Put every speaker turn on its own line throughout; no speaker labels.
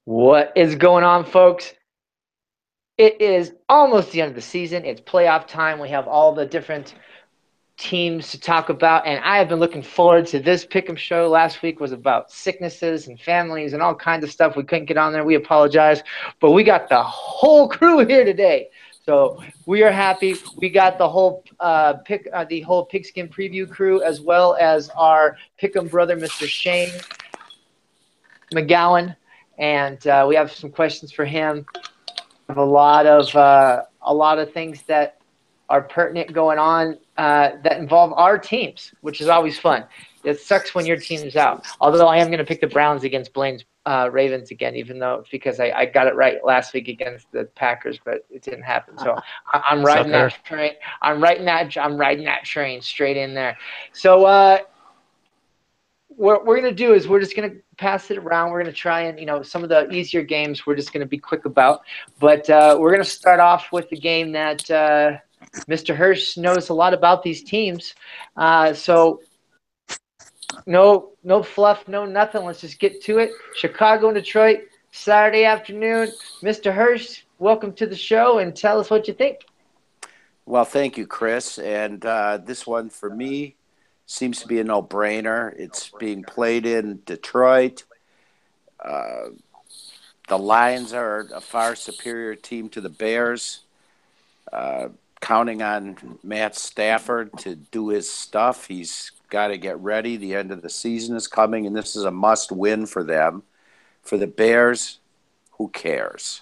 What is going on, folks? It is almost the end of the season. It's playoff time. We have all the different teams to talk about, and I have been looking forward to this pick'em show. Last week was about sicknesses and families and all kinds of stuff. We couldn't get on there. We apologize, but we got the whole crew here today. So we are happy. We got the whole pigskin preview crew, as well as our pick'em brother, Mr. Shane McGowan, and we have some questions for him. Have a lot of things that are pertinent going on that involve our teams, which is always fun. It sucks when your team's out. Although I am going to pick the Browns against Blaine's Ravens again, even though it's because I got it right last week against the Packers, but it didn't happen. So I'm riding
Sucker.
that train. I'm riding that train straight in there. So what we're going to do is we're just going to pass it around. We're going to try and, some of the easier games we're just going to be quick about. But we're going to start off with the game that Mr. Hirsch knows a lot about these teams. So no fluff, no nothing. Let's just get to it. Chicago and Detroit, Saturday afternoon. Mr. Hirsch, welcome to the show and tell us what you think.
Well, thank you, Chris. And this one for me seems to be a no-brainer. It's being played in Detroit. Uh, the Lions are a far superior team to the Bears. Uh, Counting on Matt Stafford to do his stuff. He's got to get ready. The end of the season is coming, and this is a must-win for them. For the Bears, who cares?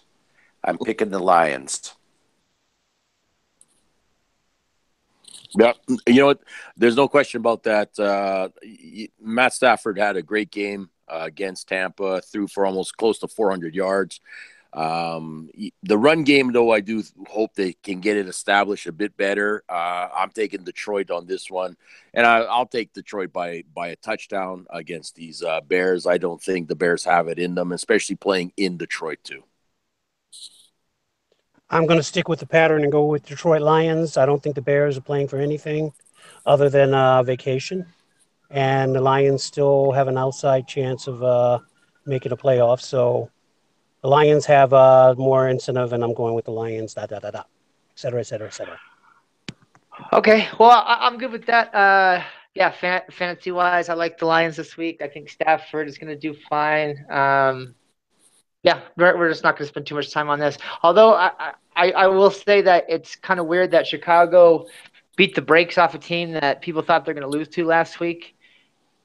I'm picking the Lions.
Yeah, you know what? There's no question about that. Matt Stafford had a great game against Tampa, threw for almost close to 400 yards. The run game, though, I do hope they can get it established a bit better. I'm taking Detroit on this one, and I'll take Detroit by a touchdown against these Bears. I don't think the Bears have it in them, especially playing in Detroit too.
I'm going to stick with the pattern and go with Detroit Lions. I don't think the Bears are playing for anything other than vacation. And the Lions still have an outside chance of making the playoffs. So the Lions have more incentive, and I'm going with the Lions, et cetera, et cetera, et cetera.
Okay, well, I'm good with that. Yeah, fantasy-wise, I like the Lions this week. I think Stafford is going to do fine. Yeah, we're just not going to spend too much time on this. Although I will say that it's kind of weird that Chicago beat the brakes off a team that people thought they're going to lose to last week.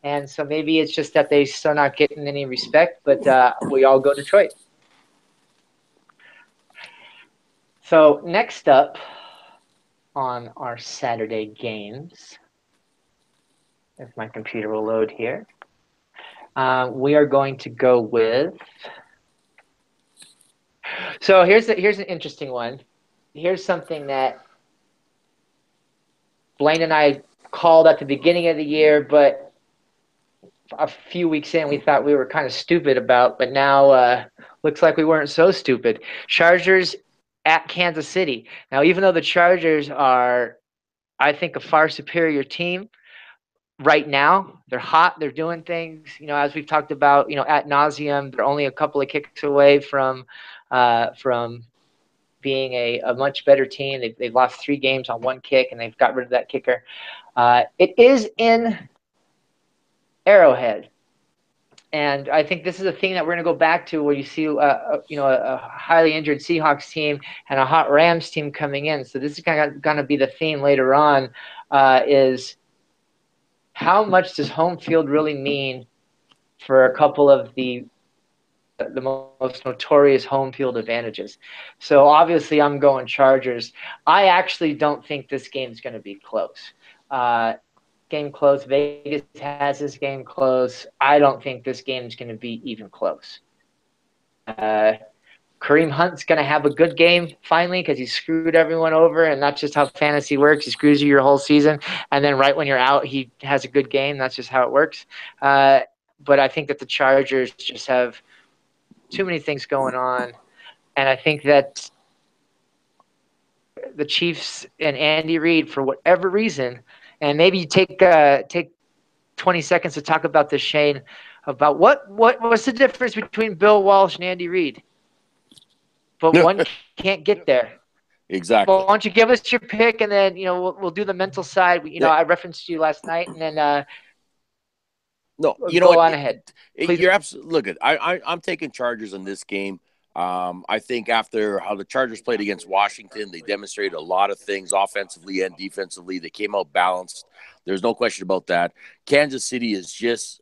And so maybe it's just that they're still not getting any respect, but we all go Detroit. So next up on our Saturday games, if my computer will load here, we are going to go with. So here's an interesting one. Here's something that Blaine and I called at the beginning of the year, but a few weeks in we thought we were kind of stupid about, but now looks like we weren't so stupid. Chargers at Kansas City. Now, even though the Chargers are, I think, a far superior team right now, they're hot, they're doing things, as we've talked about, ad nauseum. They're only a couple of kicks away from being a much better team. They've lost 3 games on 1 kick, and they've got rid of that kicker. It is in Arrowhead. And I think this is a thing that we're going to go back to, where you see, a highly injured Seahawks team and a hot Rams team coming in. So this is going to be the theme later on, is how much does home field really mean for a couple of the most notorious home field advantages. So obviously I'm going Chargers. I actually don't think this game is going to be close. Game close. Vegas has this game close. I don't think this game is going to be even close. Kareem Hunt's going to have a good game finally, because he screwed everyone over, and that's just how fantasy works. He screws you your whole season, and then right when you're out, he has a good game. That's just how it works. But I think that the Chargers just have too many things going on, and I think that the Chiefs and Andy Reid, for whatever reason, and maybe you take 20 seconds to talk about this, Shane. about what's the difference between Bill Walsh and Andy Reid. But one can't get there.
Exactly.
Well, why don't you give us your pick, and then we'll do the mental side. I referenced you last night, and then
no,
go on ahead.
You're absolutely look. I'm taking Chargers in this game. I think after how the Chargers played against Washington, they demonstrated a lot of things offensively and defensively. They came out balanced. There's no question about that. Kansas City is just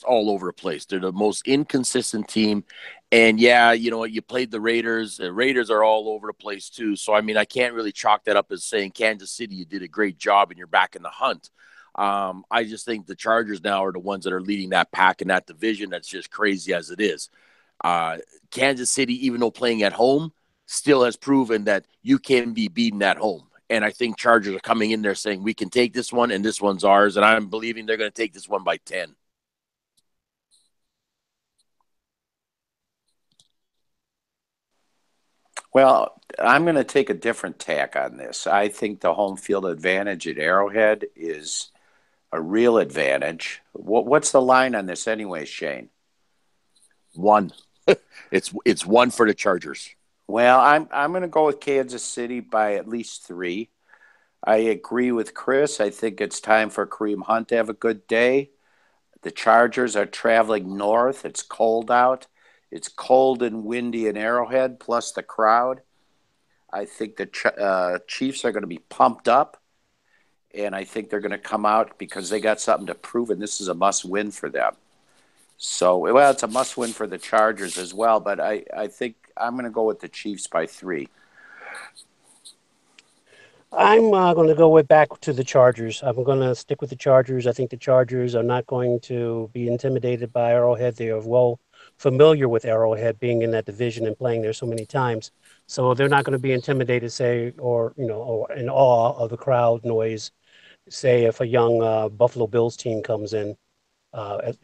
all over the place. They're the most inconsistent team. And yeah, you know what? You played the Raiders. The Raiders are all over the place too. So I mean, I can't really chalk that up as saying Kansas City, you did a great job and you're back in the hunt. I just think the Chargers now are the ones that are leading that pack in that division. That's just crazy as it is. Kansas City, even though playing at home, still has proven that you can be beaten at home. And I think Chargers are coming in there saying we can take this one and this one's ours. And I'm believing they're going to take this one by 10.
Well, I'm going to take a different tack on this. I think the home field advantage at Arrowhead is a real advantage. What's the line on this anyway, Shane?
1. It's 1 for the Chargers.
Well, I'm going to go with Kansas City by at least 3. I agree with Chris. I think it's time for Kareem Hunt to have a good day. The Chargers are traveling north. It's cold out. It's cold and windy in Arrowhead, plus the crowd. I think the Chiefs are going to be pumped up, and I think they're going to come out because they got something to prove, and this is a must-win for them. So, well, it's a must-win for the Chargers as well, but I think I'm going to go with the Chiefs by 3.
I'm going to go back to the Chargers. I'm going to stick with the Chargers. I think the Chargers are not going to be intimidated by Arrowhead. They are well familiar with Arrowhead, being in that division and playing there so many times. So they're not going to be intimidated, say, or in awe of the crowd noise. Say if a young Buffalo Bills team comes in, on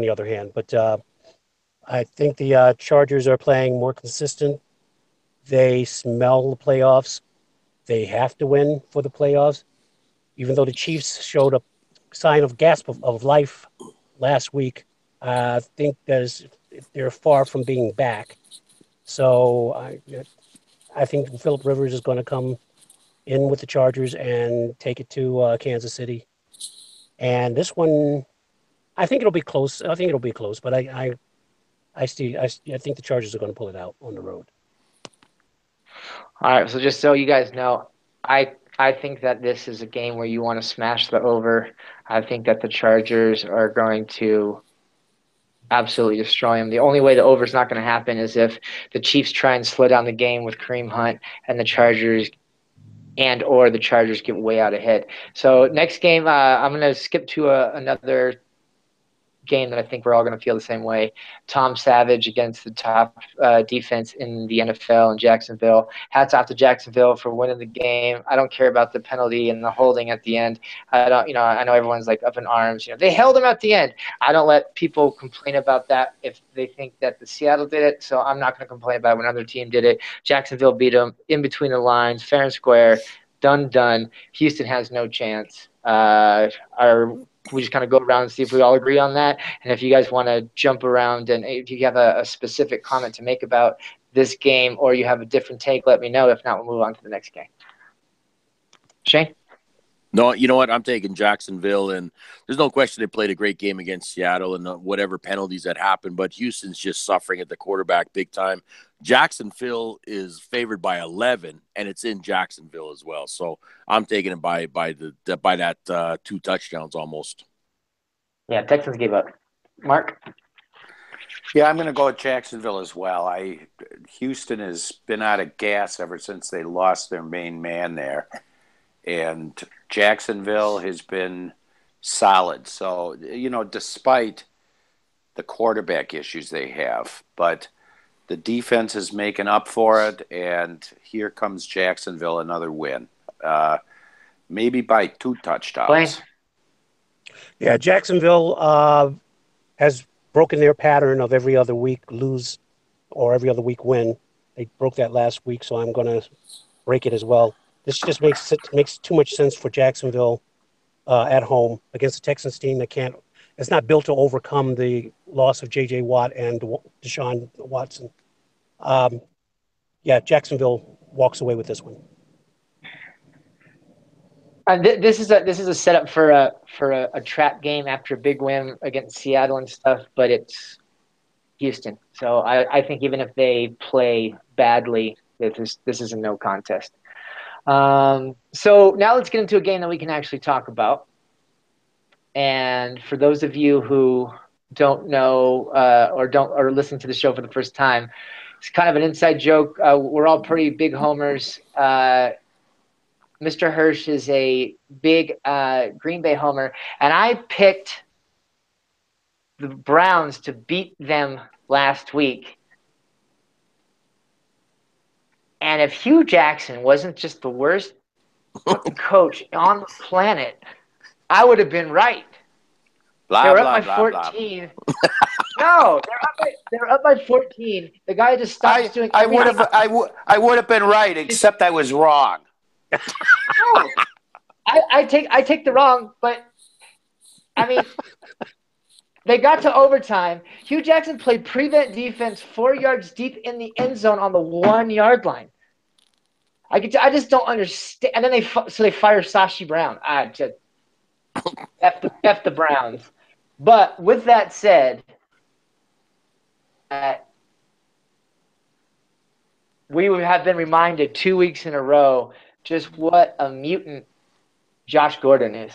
the other hand. But I think the Chargers are playing more consistent. They smell the playoffs. They have to win for the playoffs. Even though the Chiefs showed a sign of gasp of life last week, I think they're far from being back. So I think Philip Rivers is going to come in with the Chargers and take it to Kansas City. And this one, I think it'll be close. But I think the Chargers are going to pull it out on the road.
All right, so just so you guys know, I think that this is a game where you want to smash the over. I think that the Chargers are going to absolutely destroy them. The only way the over is not going to happen is if the Chiefs try and slow down the game with Kareem Hunt and the Chargers get way out ahead. So next game, I'm going to skip to another game that I think we're all going to feel the same way. Tom Savage against the top defense in the NFL in Jacksonville. Hats off to Jacksonville for winning the game. I don't care about the penalty and the holding at the end. I know everyone's like up in arms. They held him at the end. I don't let people complain about that if they think that the Seattle did it. So I'm not going to complain about it when another team did it. Jacksonville beat them in between the lines, fair and square. Done. Houston has no chance. We just kind of go around and see if we all agree on that. And if you guys want to jump around and if you have a specific comment to make about this game or you have a different take, let me know. If not, we'll move on to the next game. Shane?
No, you know what? I'm taking Jacksonville, and there's no question they played a great game against Seattle and whatever penalties that happened, but Houston's just suffering at the quarterback big time. Jacksonville is favored by 11, and it's in Jacksonville as well. So I'm taking it by that 2 touchdowns almost.
Yeah, Texans gave up. Mark?
Yeah, I'm going to go with Jacksonville as well. Houston has been out of gas ever since they lost their main man there. And Jacksonville has been solid. So, despite the quarterback issues they have, but the defense is making up for it. And here comes Jacksonville, another win. Maybe by 2 touchdowns.
Blaine?
Yeah, Jacksonville has broken their pattern of every other week lose or every other week win. They broke that last week, so I'm going to break it as well. This just makes too much sense for Jacksonville at home against a Texans team that can't it's not built to overcome the loss of J.J. Watt and Deshaun Watson. Yeah, Jacksonville walks away with this one.
This is a setup for a trap game after a big win against Seattle and stuff, but it's Houston. So I think even if they play badly, this is a no contest. So now let's get into a game that we can actually talk about. And for those of you who don't know or listen to the show for the first time, it's kind of an inside joke. We're all pretty big homers. Mr. Hirsch is a big Green Bay homer, and I picked the Browns to beat them last week. And if Hugh Jackson wasn't just the worst fucking coach on the planet, I would have been right. They were up by 14. No, they're up by 14. The guy just stops doing.
I would have been right, except I was wrong.
No, I take the wrong, but I mean, they got to overtime. Hugh Jackson played prevent defense 4 yards deep in the end zone on the 1 yard line. I just don't understand. And then they fire Sashi Brown. I just f the Browns. But with that said, we have been reminded 2 weeks in a row just what a mutant Josh Gordon is.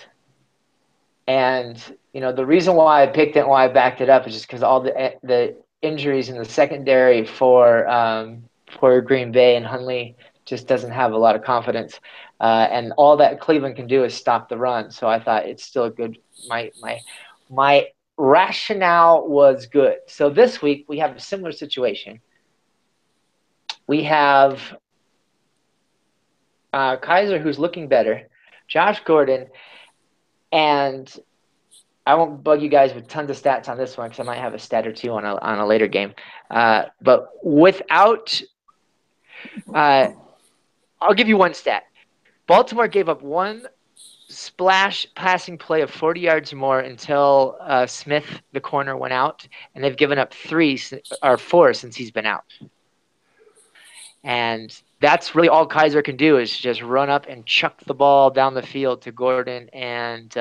And, the reason why I picked it and why I backed it up is just because all the injuries in the secondary for Green Bay, and Hundley just doesn't have a lot of confidence. And all that Cleveland can do is stop the run. So I thought it's still a good – my rationale was good. So this week we have a similar situation. We have Kaiser, who's looking better, Josh Gordon, and I won't bug you guys with tons of stats on this one because I might have a stat or two on a later game. But without I'll give you one stat. Baltimore gave up one splash passing play of 40 yards or more until Smith, the corner, went out, and they've given up 4 since he's been out. And that's really all Kaiser can do is just run up and chuck the ball down the field to Gordon and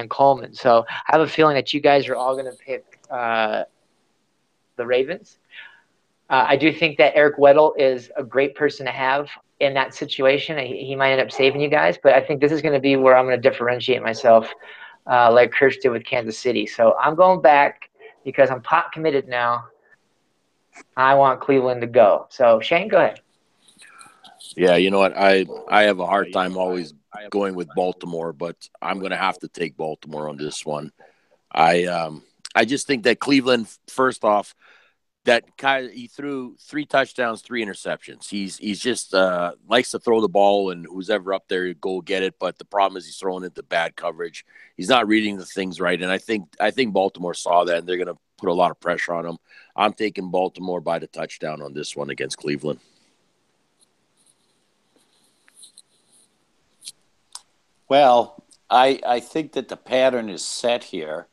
Coleman. So I have a feeling that you guys are all going to pick the Ravens. I do think that Eric Weddle is a great person to have in that situation. He might end up saving you guys, but I think this is going to be where I'm going to differentiate myself like Kirsch did with Kansas City. So I'm going back because I'm pot committed now. I want Cleveland to go. So, Shane, go ahead.
Yeah, you know what? I have a hard time always going with Baltimore, but I'm going to have to take Baltimore on this one. I just think that Cleveland, first off, that he threw 3 touchdowns, 3 interceptions. He's just likes to throw the ball, and who's ever up there, go get it. But the problem is he's throwing into bad coverage. He's not reading the things right, and I think Baltimore saw that, and they're going to put a lot of pressure on him. I'm taking Baltimore by the touchdown on this one against Cleveland.
Well, I think that the pattern is set here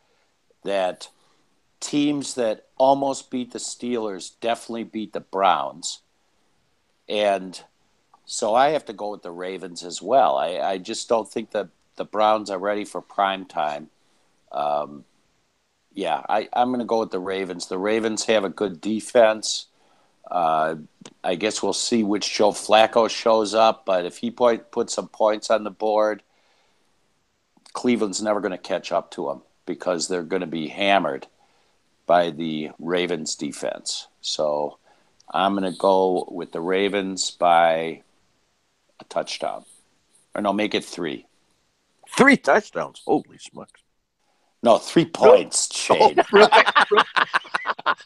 that teams that almost beat the Steelers definitely beat the Browns. And so I have to go with the Ravens as well. I just don't think that the Browns are ready for prime time. I'm going to go with the Ravens. The Ravens have a good defense. I guess we'll see which Joe Flacco shows up, but if he puts some points on the board, Cleveland's never going to catch up to him because they're going to be hammered by the Ravens defense. So I'm going to go with the Ravens by a touchdown. Or no, make it 3.
3 touchdowns. Holy smokes.
No, 3 points, Shane.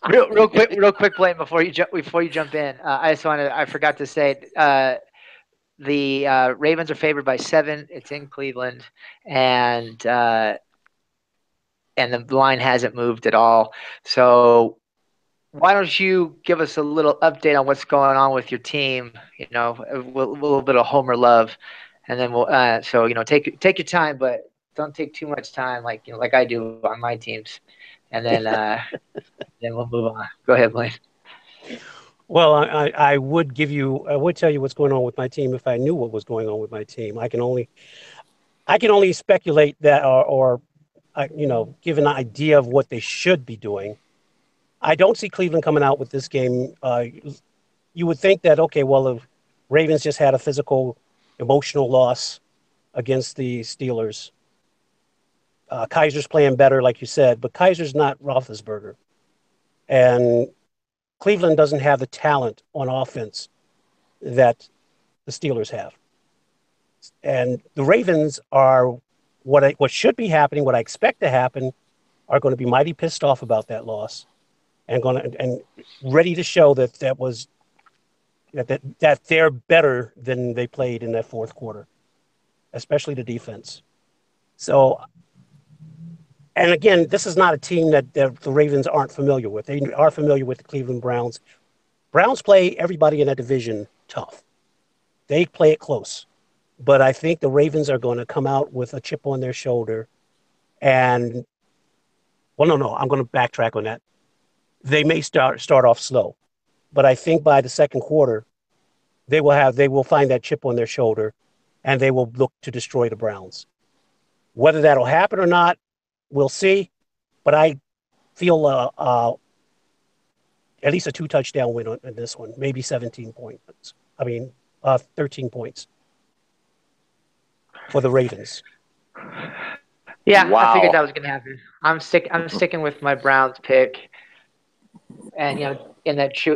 Real quick, Blaine, before you jump in, I forgot to say, the Ravens are favored by 7. It's in Cleveland, and the line hasn't moved at all. So why don't you give us a little update on what's going on with your team? A little bit of homer love, and then we'll. Take your time, but don't take too much time, like like I do on my teams, and then we'll move on. Go ahead, Blaine.
Well, I would tell you what's going on with my team if I knew what was going on with my team. I can only speculate that or give an idea of what they should be doing. I don't see Cleveland coming out with this game. You would think that, okay, well, the Ravens just had a physical, emotional loss against the Steelers. Kaiser's playing better, like you said, but Kaiser's not Roethlisberger. And Cleveland doesn't have the talent on offense that the Steelers have. And the Ravens are what should be happening, what I expect to happen, are going to be mighty pissed off about that loss and ready to show that they're better than they played in that fourth quarter, especially the defense. So, and again, this is not a team that the Ravens aren't familiar with. They are familiar with the Cleveland Browns. Browns play everybody in that division tough. They play it close. But I think the Ravens are going to come out with a chip on their shoulder. And, well, no, I'm going to backtrack on that. They may start off slow. But I think by the second quarter, they will find that chip on their shoulder, and they will look to destroy the Browns. Whether that'll happen or not, we'll see. But I feel at least a 2-touchdown win in this one, maybe 17 points. 13 points for the Ravens.
Yeah,
Wow.
I figured that was going to happen. I'm sticking with my Browns pick, and in the true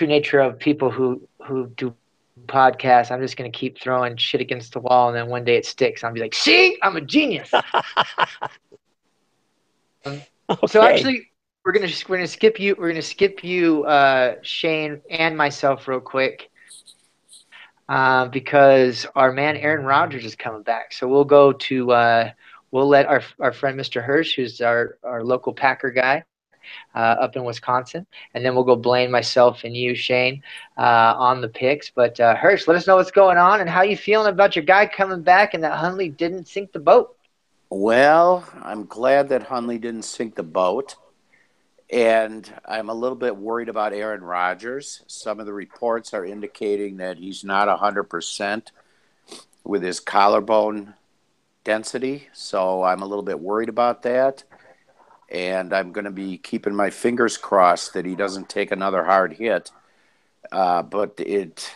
nature of people who do podcasts, I'm just going to keep throwing shit against the wall, and then one day it sticks. I'll be like, "See, I'm a genius."
Okay.
So actually, we're gonna skip you. We're gonna skip you, Shane, and myself real quick. Because our man Aaron Rodgers is coming back. So we'll go to we'll let our friend Mr. Hirsch, who's our local Packer guy up in Wisconsin, and then we'll go Blaine, myself, and you, Shane, on the picks. But Hirsch, let us know what's going on and how you feeling about your guy coming back and that Hundley didn't sink the boat.
Well, I'm glad that Hundley didn't sink the boat. And I'm a little bit worried about Aaron Rodgers. Some of the reports are indicating that he's not 100% with his collarbone density. So I'm a little bit worried about that. And I'm going to be keeping my fingers crossed that he doesn't take another hard hit. But it's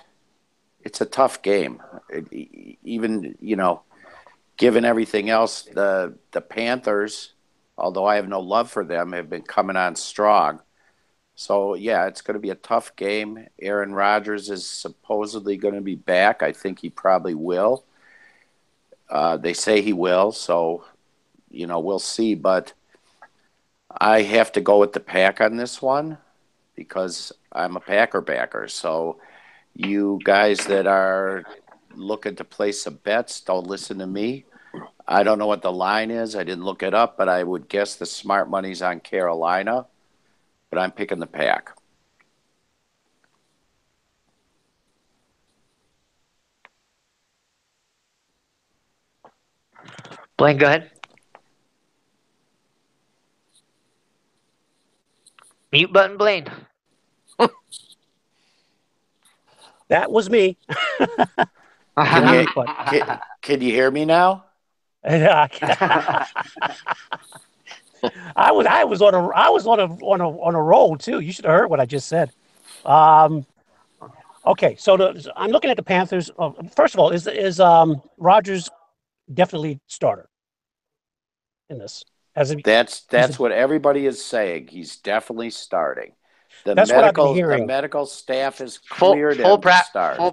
a tough game. Even, given everything else, the Panthers, although I have no love for them, have been coming on strong. So, yeah, it's going to be a tough game. Aaron Rodgers is supposedly going to be back. I think he probably will. They say he will, so, we'll see. But I have to go with the Pack on this one because I'm a Packer backer. So you guys that are looking to place some bets, don't listen to me. I don't know what the line is. I didn't look it up, but I would guess the smart money's on Carolina. But I'm picking the Pack.
Blaine, go ahead. Mute button, Blaine.
That was me.
Can you hear me now?
I was on a roll too. You should have heard what I just said. Okay, so I'm looking at the Panthers. First of all, is Rodgers definitely starter in this?
That's what everybody is saying. He's definitely starting.
That's what I've been hearing.
The medical staff has cleared him to start.
Full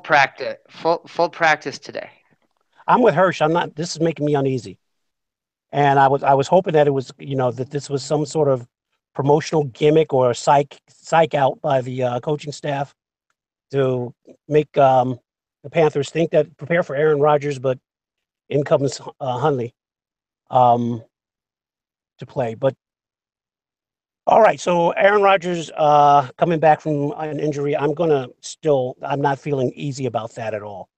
practice today.
I'm with Hirsch. I'm not. This is making me uneasy, and I was hoping that it was that this was some sort of promotional gimmick or a psych out by the coaching staff to make the Panthers think that prepare for Aaron Rodgers, but in comes Hundley to play. But all right, so Aaron Rodgers coming back from an injury, I'm not feeling easy about that at all.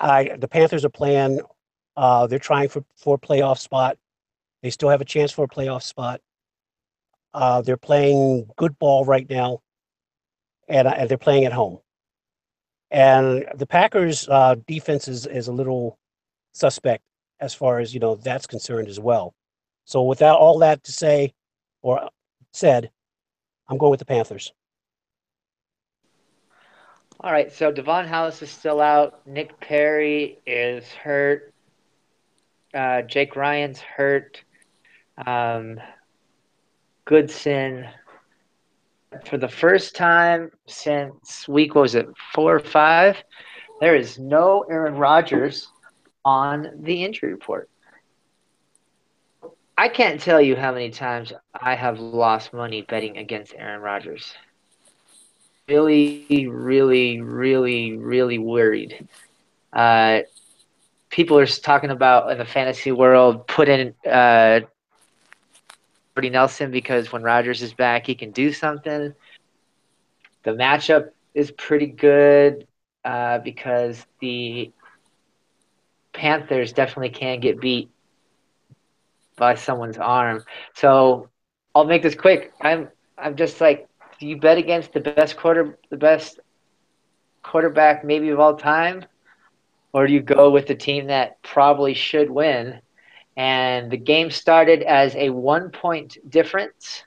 The Panthers are playing. They're trying for a playoff spot. They still have a chance for a playoff spot. They're playing good ball right now, and they're playing at home. And the Packers' defense is a little suspect as far as that's concerned as well. So without all that to say or said, I'm going with the Panthers.
All right, so Devon House is still out. Nick Perry is hurt. Jake Ryan's hurt. Goodson. For the first time since week, what was it, 4 or 5? There is no Aaron Rodgers on the injury report. I can't tell you how many times I have lost money betting against Aaron Rodgers. Really, really, really, really worried. People are talking about in the fantasy world put in Jordy Nelson because when Rodgers is back, he can do something. The matchup is pretty good because the Panthers definitely can get beat by someone's arm. So I'll make this quick. I'm just like, do you bet against the best quarterback maybe of all time, or do you go with the team that probably should win? And the game started as a 1-point difference,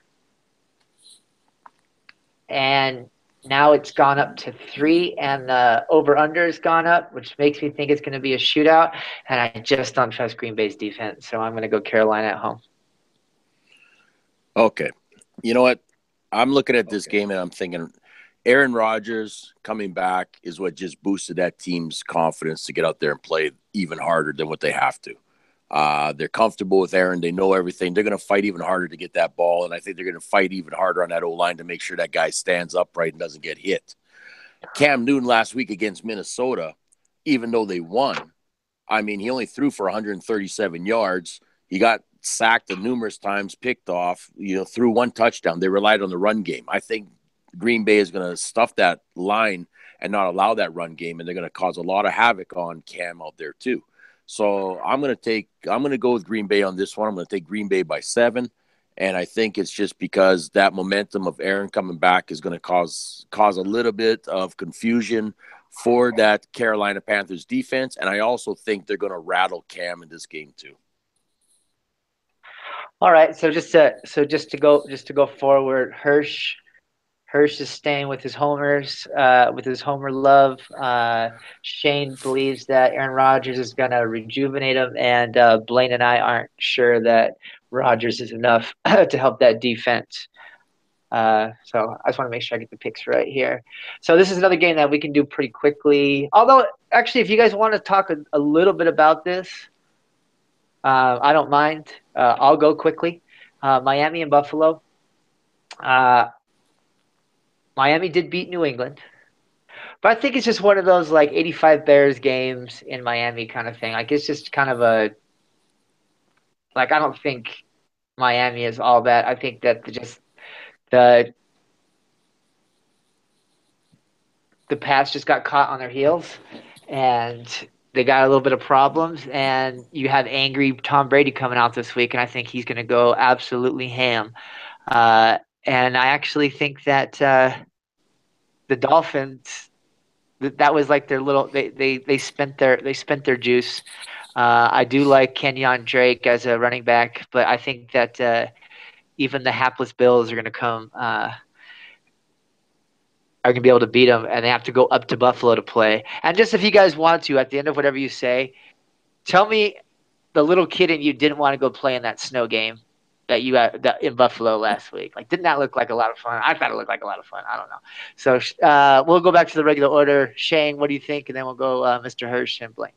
and now it's gone up to 3, and the over-under has gone up, which makes me think it's going to be a shootout. And I just don't trust Green Bay's defense, so I'm going to go Carolina at home.
Okay. You know what? I'm looking at this game and I'm thinking Aaron Rodgers coming back is what just boosted that team's confidence to get out there and play even harder than what they have to. They're comfortable with Aaron. They know everything. They're going to fight even harder to get that ball, and I think they're going to fight even harder on that O-line to make sure that guy stands upright and doesn't get hit. Cam Newton last week against Minnesota, even though they won, I mean, he only threw for 137 yards. He got sacked numerous times, picked off, threw 1 touchdown. They relied on the run game. I think Green Bay is going to stuff that line and not allow that run game, and they're going to cause a lot of havoc on Cam out there too. So I'm going to go with Green Bay on this one. I'm going to take Green Bay by 7. And I think it's just because that momentum of Aaron coming back is going to cause a little bit of confusion for that Carolina Panthers defense. And I also think they're going to rattle Cam in this game too.
All right. So just to go forward, Hirsch is staying with his homers, with his homer love. Shane believes that Aaron Rodgers is going to rejuvenate him, and Blaine and I aren't sure that Rodgers is enough to help that defense. So I just want to make sure I get the picks right here. So this is another game that we can do pretty quickly. Although, actually, if you guys want to talk a little bit about this, I don't mind. I'll go quickly. Miami and Buffalo. Miami did beat New England, but I think it's just one of those like 85 Bears games in Miami kind of thing. Like it's just kind of I don't think Miami is all that. I think that the Pats just got caught on their heels and they got a little bit of problems. And you have angry Tom Brady coming out this week, and I think he's going to go absolutely ham. And I actually think that the Dolphins, that was like their little they spent their juice. I do like Kenyon Drake as a running back, but I think that even the hapless Bills are going to come are going to be able to beat them, and they have to go up to Buffalo to play. And just if you guys want to, at the end of whatever you say, tell me the little kid in you didn't want to go play in that snow game that you had in Buffalo last week. Like, didn't that look like a lot of fun? I thought it looked like a lot of fun. I don't know. So we'll go back to the regular order. Shane, what do you think? And then we'll go Mr. Hirsch and Blaine.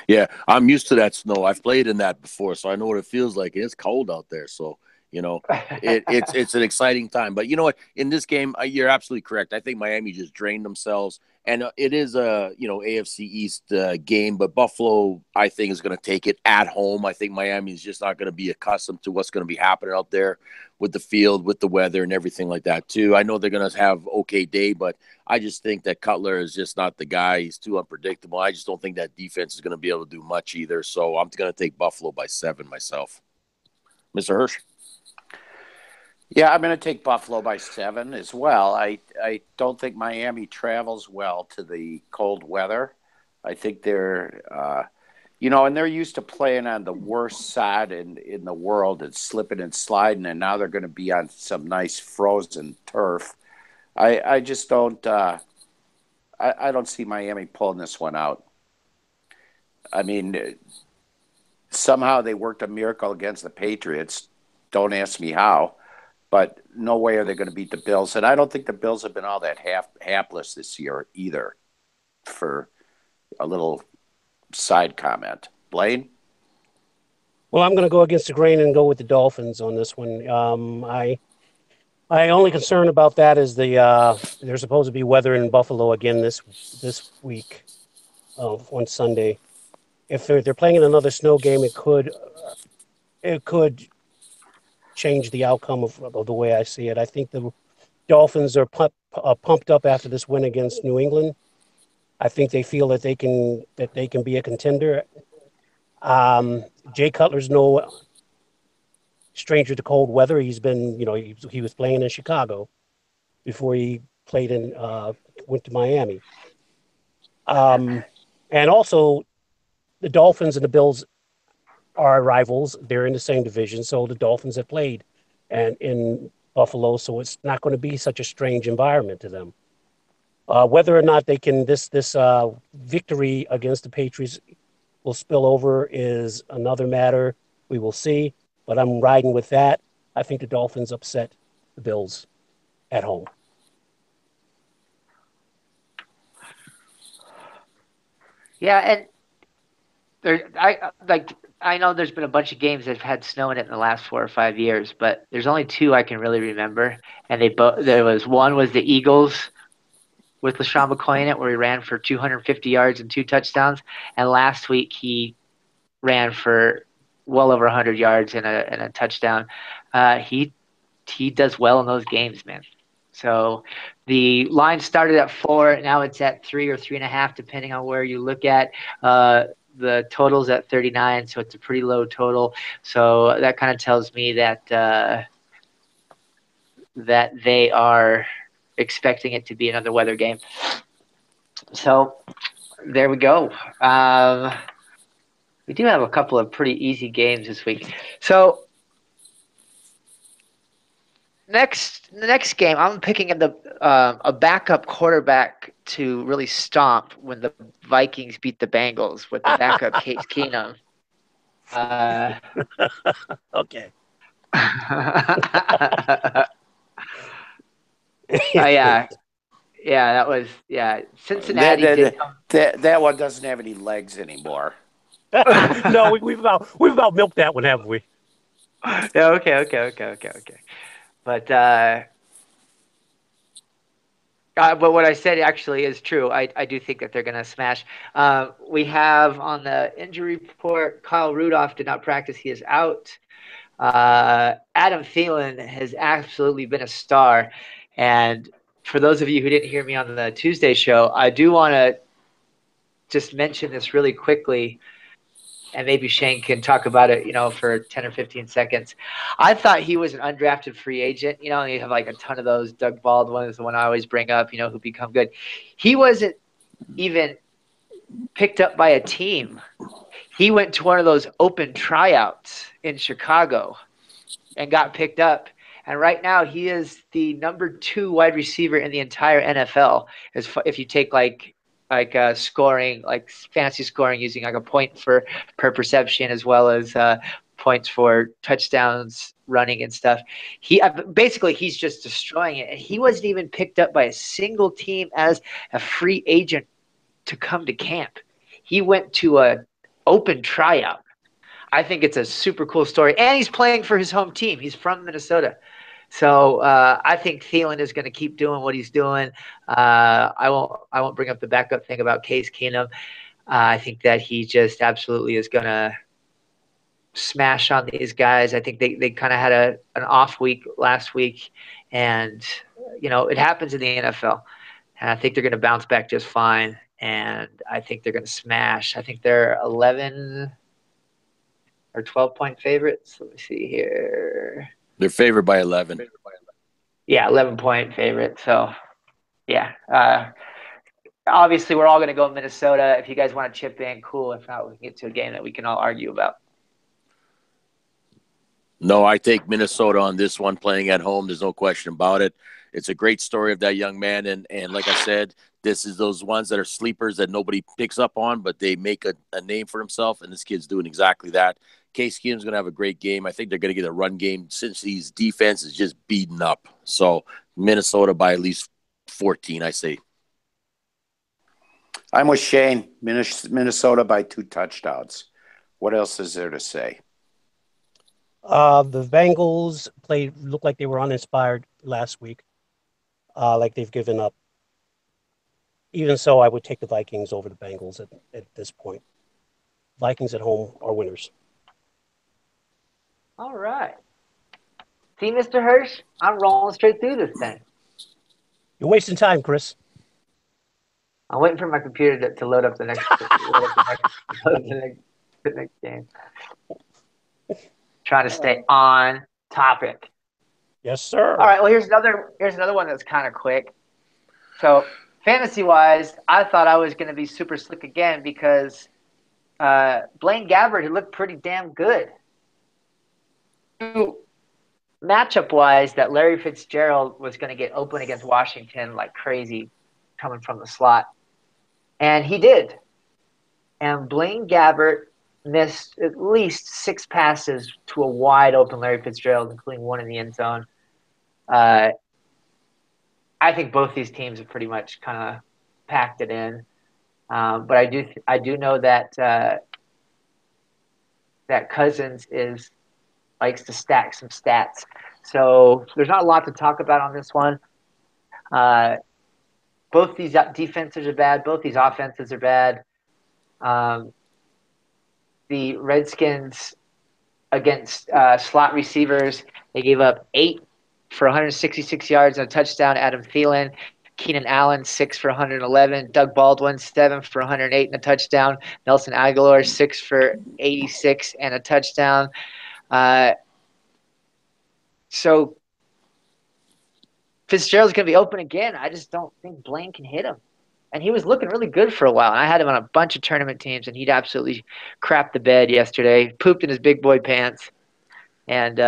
Yeah, I'm used to that snow. I've played in that before, so I know what it feels like. It's cold out there, so it's an exciting time. But you know what? In this game, you're absolutely correct. I think Miami just drained themselves, And it is a AFC East game, but Buffalo, I think, is going to take it at home. I think Miami is just not going to be accustomed to what's going to be happening out there with the field, with the weather, and everything like that too. I know they're going to have okay day, but I just think that Cutler is just not the guy. He's too unpredictable. I just don't think that defense is going to be able to do much either. So I'm going to take Buffalo by 7 myself. Mr. Hirsch.
Yeah, I'm going to take Buffalo by 7 as well. I don't think Miami travels well to the cold weather. I think they're, and they're used to playing on the worst side in the world and slipping and sliding, and now they're going to be on some nice frozen turf. I just don't. I don't see Miami pulling this one out. I mean, somehow they worked a miracle against the Patriots. Don't ask me how. But no way are they going to beat the Bills. And I don't think the Bills have been all that hapless this year either, for a little side comment. Blaine?
Well, I'm going to go against the grain and go with the Dolphins on this one. My only concern about that is there's supposed to be weather in Buffalo again this week on Sunday. If they're playing in another snow game, it could change the outcome of the way I see it. I think the Dolphins are pumped up after this win against New England. I think they feel that they can be a contender. Jay Cutler's no stranger to cold weather. He's been, he was playing in Chicago before he went to Miami. And also, the Dolphins and the Bills are rivals. They're in the same division, so the Dolphins have played and in Buffalo, so it's not going to be such a strange environment to them. Whether or not they can this victory against the Patriots will spill over is another matter. We will see, but I'm riding with that. I think the Dolphins upset the Bills at home.
Yeah, and I know there's been a bunch of games that have had snow in it in the last 4 or 5 years, but there's only 2 I can really remember, and one was the Eagles with LeSean McCoy in it, where he ran for 250 yards and 2 touchdowns, and last week he ran for well over 100 yards and a touchdown. He does well in those games, man. So the line started at 4, now it's at 3 or 3.5, depending on where you look at. The total's at 39, so it's a pretty low total. So that kind of tells me that that they are expecting it to be another weather game. So there we go. We do have a couple of pretty easy games this week. So the next game, I'm picking a backup quarterback to really stomp when the Vikings beat the Bengals with the backup Case Keenum.
Okay.
That was Cincinnati.
That one doesn't have any legs anymore.
No, we've about milked that one, haven't we?
Yeah, okay. But what I said actually is true. I do think that they're going to smash. We have on the injury report, Kyle Rudolph did not practice. He is out. Adam Thielen has absolutely been a star. And for those of you who didn't hear me on the Tuesday show, I do want to just mention this really quickly. And maybe Shane can talk about it, for 10 or 15 seconds. I thought he was an undrafted free agent. You have like a ton of those. Doug Baldwin is the one I always bring up, who become good. He wasn't even picked up by a team. He went to one of those open tryouts in Chicago and got picked up. And right now he is the number 2 wide receiver in the entire NFL. If you take scoring, like fantasy scoring, using like a point per perception as well as points for touchdowns, running and stuff. He's just destroying it. And he wasn't even picked up by a single team as a free agent to come to camp. He went to a open tryout. I think it's a super cool story. And he's playing for his home team. He's from Minnesota. So I think Thielen is going to keep doing what he's doing. I won't bring up the backup thing about Case Keenum. I think that he just absolutely is going to smash on these guys. I think they kind of had an off week last week, and it happens in the NFL. And I think they're going to bounce back just fine. And I think they're going to smash. I think they're 11 or 12-point favorites. Let me see here.
They're favored by 11.
Yeah, 11-point favorite. So, yeah. Obviously, we're all going to go Minnesota. If you guys want to chip in, cool. If not, we can get to a game that we can all argue about.
No, I take Minnesota on this one, playing at home. There's no question about it. It's a great story of that young man. And like I said, this is those ones that are sleepers that nobody picks up on, but they make a name for himself. And this kid's doing exactly that. Case Keenum's going to have a great game. I think they're going to get a run game since his defense is just beaten up. So Minnesota by at least 14, I say.
I'm with Shane. Minnesota by 2 touchdowns. What else is there to say?
The Bengals looked like they were uninspired last week, like they've given up. Even so, I would take the Vikings over the Bengals at this point. Vikings at home are winners.
All right. See, Mr. Hirsch, I'm rolling straight through this thing.
You're wasting time, Chris.
I'm waiting for my computer to load up the next the next game. Trying to stay on topic.
Yes, sir.
All right. Well, here's another one that's kind of quick. So, fantasy-wise, I thought I was going to be super slick again because Blaine Gabbert had looked pretty damn good. Matchup-wise, that Larry Fitzgerald was going to get open against Washington like crazy coming from the slot. And he did. And Blaine Gabbert missed at least 6 passes to a wide open Larry Fitzgerald, including one in the end zone. I think both these teams have pretty much kind of packed it in. But I do know that that Cousins likes to stack some stats. So there's not a lot to talk about on this one. Both these defenses are bad. Both these offenses are bad. The Redskins against slot receivers, they gave up 8 for 166 yards and a touchdown. Adam Thielen, Keenan Allen, 6 for 111. Doug Baldwin, 7 for 108 and a touchdown. Nelson Aguilar, 6 for 86 and a touchdown. So Fitzgerald's going to be open again. I just don't think Blaine can hit him. And he was looking really good for a while. And I had him on a bunch of tournament teams, and he'd absolutely crapped the bed yesterday, pooped in his big boy pants. And,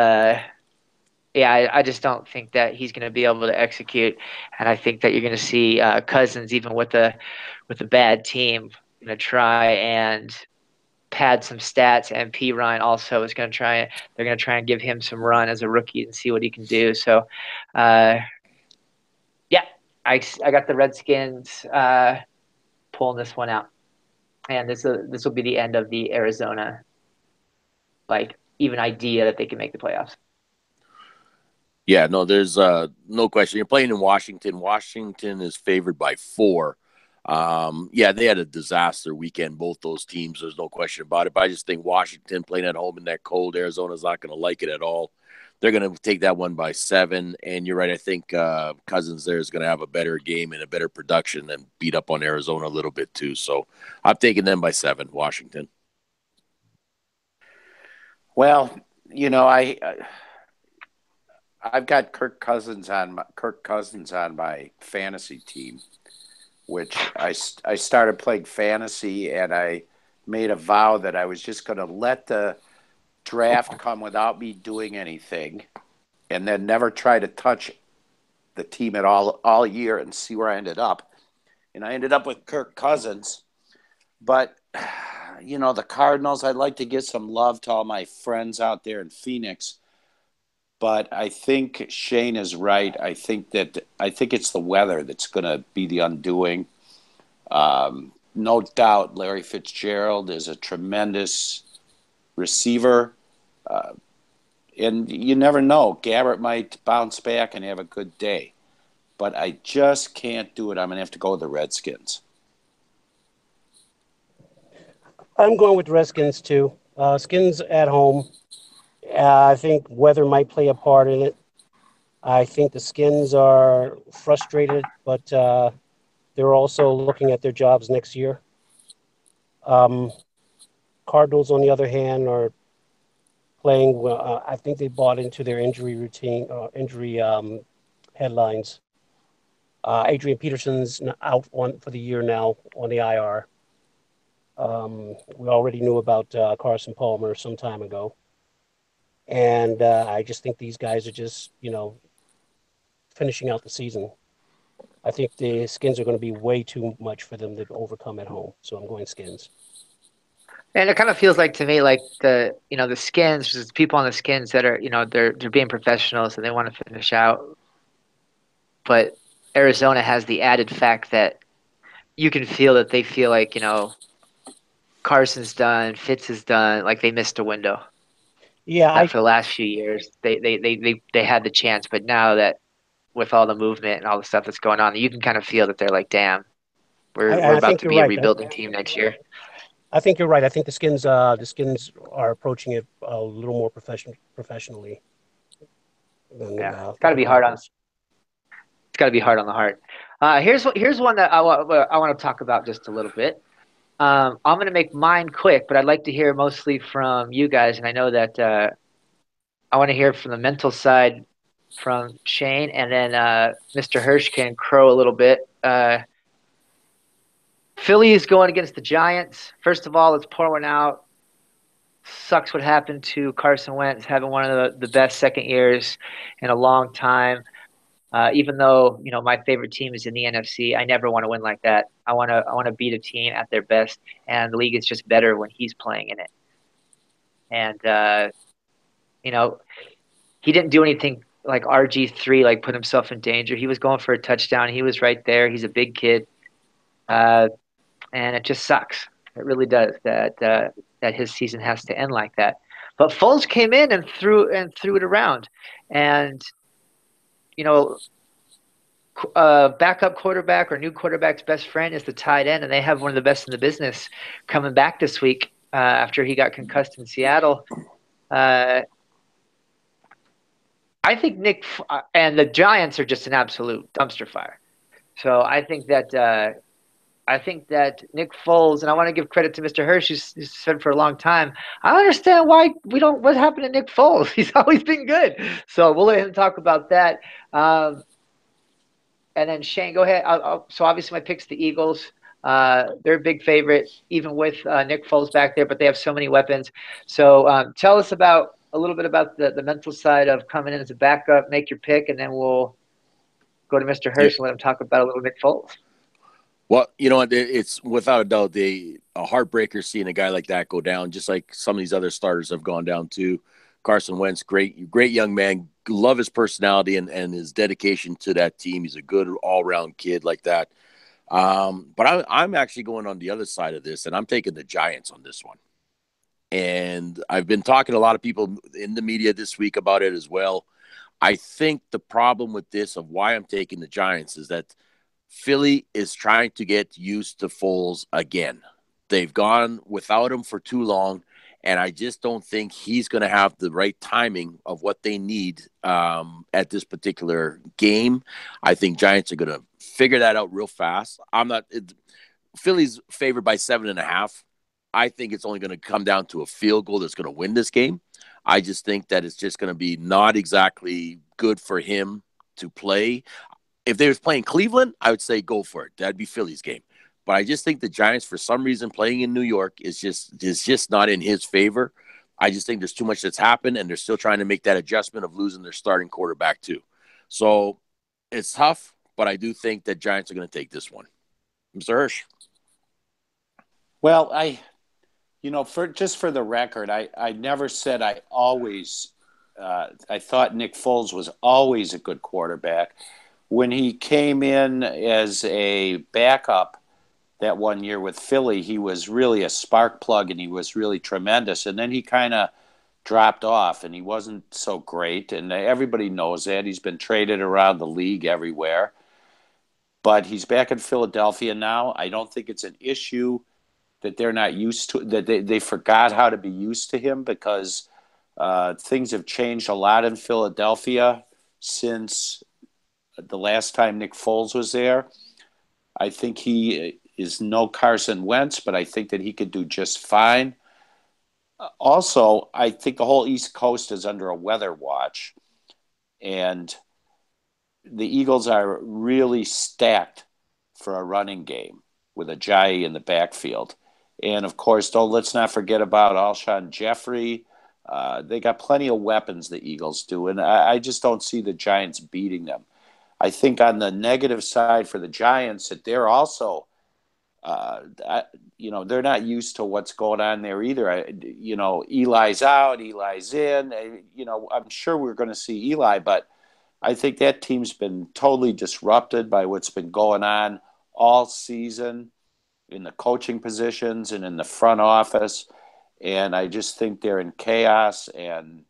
I just don't think that he's going to be able to execute. And I think that you're going to see Cousins, even with a bad team, going to try and pad some stats. And P. Ryan also is going to try. They're going to try and give him some run as a rookie and see what he can do. So, I got the Redskins pulling this one out, and this will be the end of the Arizona, even idea that they can make the playoffs.
Yeah, no, there's no question. You're playing in Washington. Washington is favored by 4. They had a disaster weekend, both those teams. There's no question about it. But I just think Washington playing at home in that cold, Arizona's not going to like it at all. They're going to take that one by 7. And you're right. I think Cousins there is going to have a better game and a better production and beat up on Arizona a little bit too. So I'm taking them by 7, Washington.
Well, I've got Kirk Cousins on my fantasy team, which I started playing fantasy, and I made a vow that I was just going to let the draft come without me doing anything, and then never try to touch the team at all year and see where I ended up. And I ended up with Kirk Cousins. But, the Cardinals, I'd like to give some love to all my friends out there in Phoenix. But I think Shane is right. I think it's the weather that's going to be the undoing. No doubt Larry Fitzgerald is a tremendous receiver. And you never know. Gabbert might bounce back and have a good day. But I just can't do it. I'm going to have to go with the Redskins.
I'm going with Redskins too. Skins at home. I think weather might play a part in it. I think the Skins are frustrated, but they're also looking at their jobs next year. Cardinals, on the other hand, are playing well. I think they bought into their injury routine, injury headlines. Adrian Peterson's out for the year now on the IR. We already knew about Carson Palmer some time ago. And I just think these guys are just, finishing out the season. I think the Skins are going to be way too much for them to overcome at home. So I'm going Skins.
And it kind of feels like to me like the Skins, there's people on the Skins that are, they're being professionals and they want to finish out. But Arizona has the added fact that you can feel that they feel like, Carson's done, Fitz is done, like they missed a window.
Yeah,
For the last few years, they had the chance, but now that with all the movement and all the stuff that's going on, you can kind of feel that they're like, damn, we're about to be a rebuilding team next year.
I think you're right. I think the Skins are approaching it a little more professionally.
It's got to be hard on. It's got to be hard on the heart. Here's one that I want to talk about just a little bit. I'm going to make mine quick, but I'd like to hear mostly from you guys, and I know that I want to hear from the mental side from Shane, and then Mr. Hirsch can crow a little bit. Philly is going against the Giants. First of all, let's pour one out. Sucks what happened to Carson Wentz, having one of the best second years in a long time. Even though my favorite team is in the NFC, I never want to win like that. I want to beat a team at their best, and the league is just better when he's playing in it. And he didn't do anything like RG3, like put himself in danger. He was going for a touchdown. He was right there. He's a big kid. And it just sucks. It really does that his season has to end like that. But Foles came in and threw it around, and backup quarterback or new quarterback's best friend is the tight end, and they have one of the best in the business coming back this week after he got concussed in Seattle. I think and the Giants are just an absolute dumpster fire. So I think that Nick Foles, and I want to give credit to Mr. Hirsch, who's said for a long time, I don't understand why what happened to Nick Foles. He's always been good. So we'll let him talk about that. And then Shane, go ahead. So obviously my pick's the Eagles. They're a big favorite, even with Nick Foles back there, but they have so many weapons. So tell us a little bit about the mental side of coming in as a backup, make your pick, and then we'll go to Mr. Hirsch and let him talk about a little Nick Foles.
Well, it's without a doubt a heartbreaker seeing a guy like that go down, just like some of these other starters have gone down too. Carson Wentz, great young man. Love his personality and his dedication to that team. He's a good all-around kid like that. But I'm actually going on the other side of this, and I'm taking the Giants on this one. And I've been talking to a lot of people in the media this week about it as well. I think the problem with this of why I'm taking the Giants is that Philly is trying to get used to Foles again. They've gone without him for too long, and I just don't think he's going to have the right timing of what they need at this particular game. I think Giants are going to figure that out real fast. Philly's favored by 7.5. I think it's only going to come down to a field goal that's going to win this game. I just think that it's just going to be not exactly good for him to play. If they was playing Cleveland, I would say go for it. That'd be Philly's game. But I just think the Giants, for some reason, playing in New York is just not in his favor. I just think there's too much that's happened, and they're still trying to make that adjustment of losing their starting quarterback too. So it's tough, but I do think that Giants are going to take this one. Mr. Hirsch.
Well, for the record, I never said I thought Nick Foles was always a good quarterback. When he came in as a backup that one year with Philly, he was really a spark plug and he was really tremendous. And then he kind of dropped off, and he wasn't so great. And everybody knows that. He's been traded around the league everywhere. But he's back in Philadelphia now. I don't think it's an issue that they're not used to, that they forgot how to be used to him, because things have changed a lot in Philadelphia since the last time Nick Foles was there. I think he is no Carson Wentz, but I think that he could do just fine. Also, I think the whole East Coast is under a weather watch, and the Eagles are really stacked for a running game with Ajayi in the backfield. And of course, let's not forget about Alshon Jeffrey. They got plenty of weapons, the Eagles do, and I just don't see the Giants beating them. I think on the negative side for the Giants, that they're also, they're not used to what's going on there either. Eli's out, Eli's in. I'm sure we're going to see Eli, but I think that team's been totally disrupted by what's been going on all season in the coaching positions and in the front office. And I just think they're in chaos, and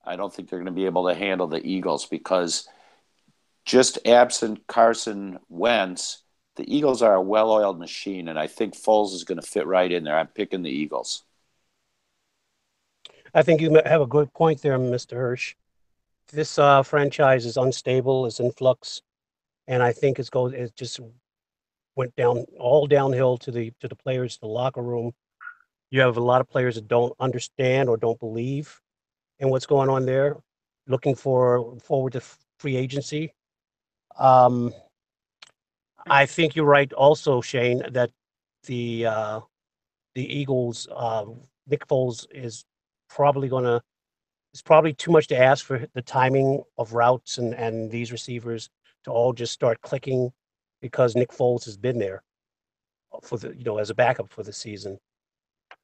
I don't think they're going to be able to handle the Eagles, because just absent Carson Wentz, the Eagles are a well-oiled machine, and I think Foles is going to fit right in there. I'm picking the Eagles.
I think you have a good point there, Mr. Hirsch. This franchise is unstable, it's in flux, and I think it just went downhill to the players, the locker room. You have a lot of players that don't understand or don't believe in what's going on there, looking forward to free agency. I think you're right also, Shane, that the Eagles, Nick Foles is probably it's probably too much to ask for the timing of routes and these receivers to all just start clicking, because Nick Foles has been there for as a backup for the season.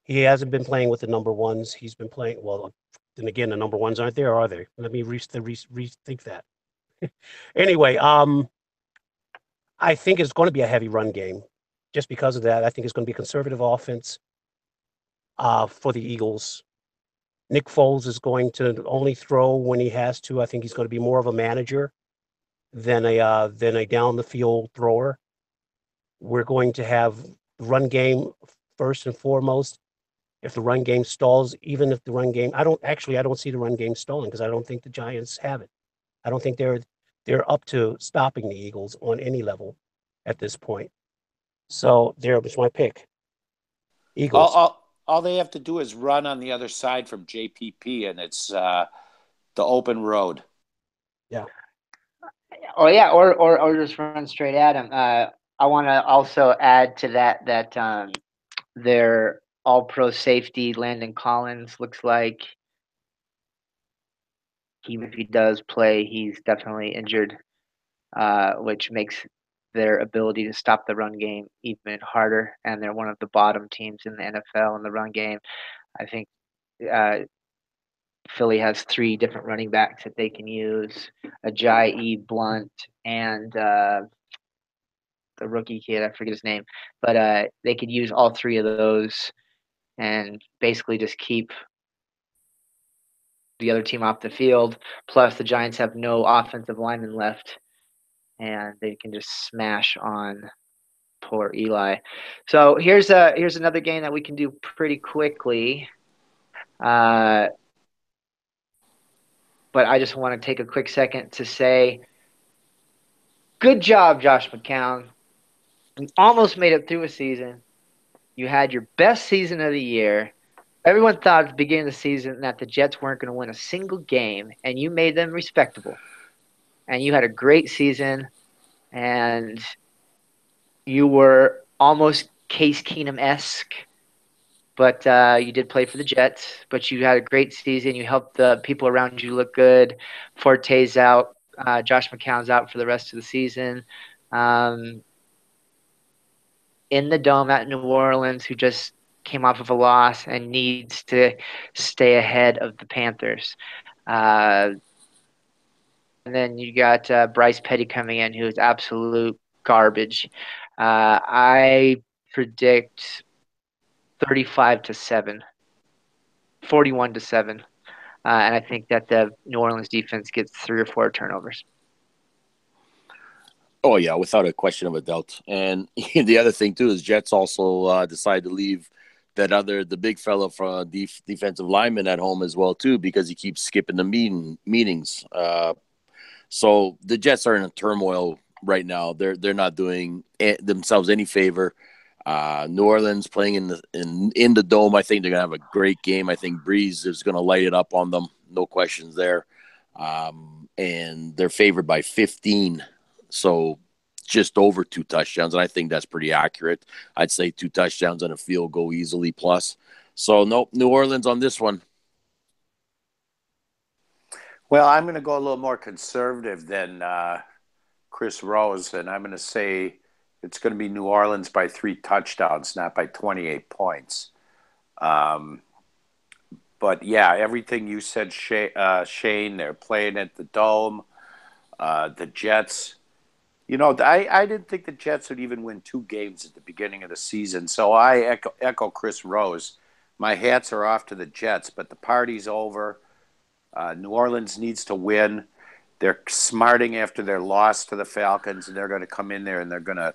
He hasn't been playing with the number ones. He's been playing, well, then again, the number ones aren't there, are they? Let me rethink that. Anyway, I think it's going to be a heavy run game. Just because of that, I think it's going to be a conservative offense for the Eagles. Nick Foles is going to only throw when he has to. I think he's going to be more of a manager than a down the field thrower. We're going to have the run game first and foremost. If the run game stalls, even if the run game, I don't see the run game stalling, because I don't think the Giants have it. I don't think they're up to stopping the Eagles on any level at this point. So there was my pick. Eagles.
All they have to do is run on the other side from JPP, and it's the open road.
Yeah.
Oh yeah, or just run straight at him. I want to also add to that their all-pro safety Landon Collins looks like even if he does play, he's definitely injured, which makes their ability to stop the run game even harder. And they're one of the bottom teams in the NFL in the run game. I think Philly has 3 different running backs that they can use: Ajayi, Blunt, and the rookie kid, I forget his name. But they could use all 3 of those and basically just keep the other team off the field. Plus, the Giants have no offensive linemen left, and they can just smash on poor Eli. So here's another game that we can do pretty quickly. But I just want to take a quick second to say, good job, Josh McCown. You almost made it through a season. You had your best season of the year. Everyone thought at the beginning of the season that the Jets weren't going to win a single game, and you made them respectable. And you had a great season, and you were almost Case Keenum-esque, but you did play for the Jets. But you had a great season. You helped the people around you look good. Forte's out. Josh McCown's out for the rest of the season. In the Dome at New Orleans, who just came off of a loss and needs to stay ahead of the Panthers. And then you got Bryce Petty coming in, who is absolute garbage. I predict 35-7 41-7. And I think that the New Orleans defense gets 3 or 4 turnovers.
Oh yeah, without a question of a doubt. And the other thing too is Jets also decided to leave the big fella from defensive lineman at home as well too, because he keeps skipping the meetings. So the Jets are in a turmoil right now. They're not doing themselves any favor. New Orleans playing in the dome. I think they're gonna have a great game. I think Breeze is gonna light it up on them. No questions there. And they're favored by 15. So just over 2 touchdowns. And I think that's pretty accurate. I'd say 2 touchdowns and a field goal easily plus. So nope, New Orleans on this one.
Well, I'm going to go a little more conservative than Chris Rose, and I'm going to say it's going to be New Orleans by 3 touchdowns, not by 28 points. But yeah, everything you said, Shane, they're playing at the Dome. The Jets, I didn't think the Jets would even win 2 games at the beginning of the season. So I echo Chris Rose. My hats are off to the Jets, but the party's over. New Orleans needs to win. They're smarting after their loss to the Falcons, and they're going to come in there and they're going to,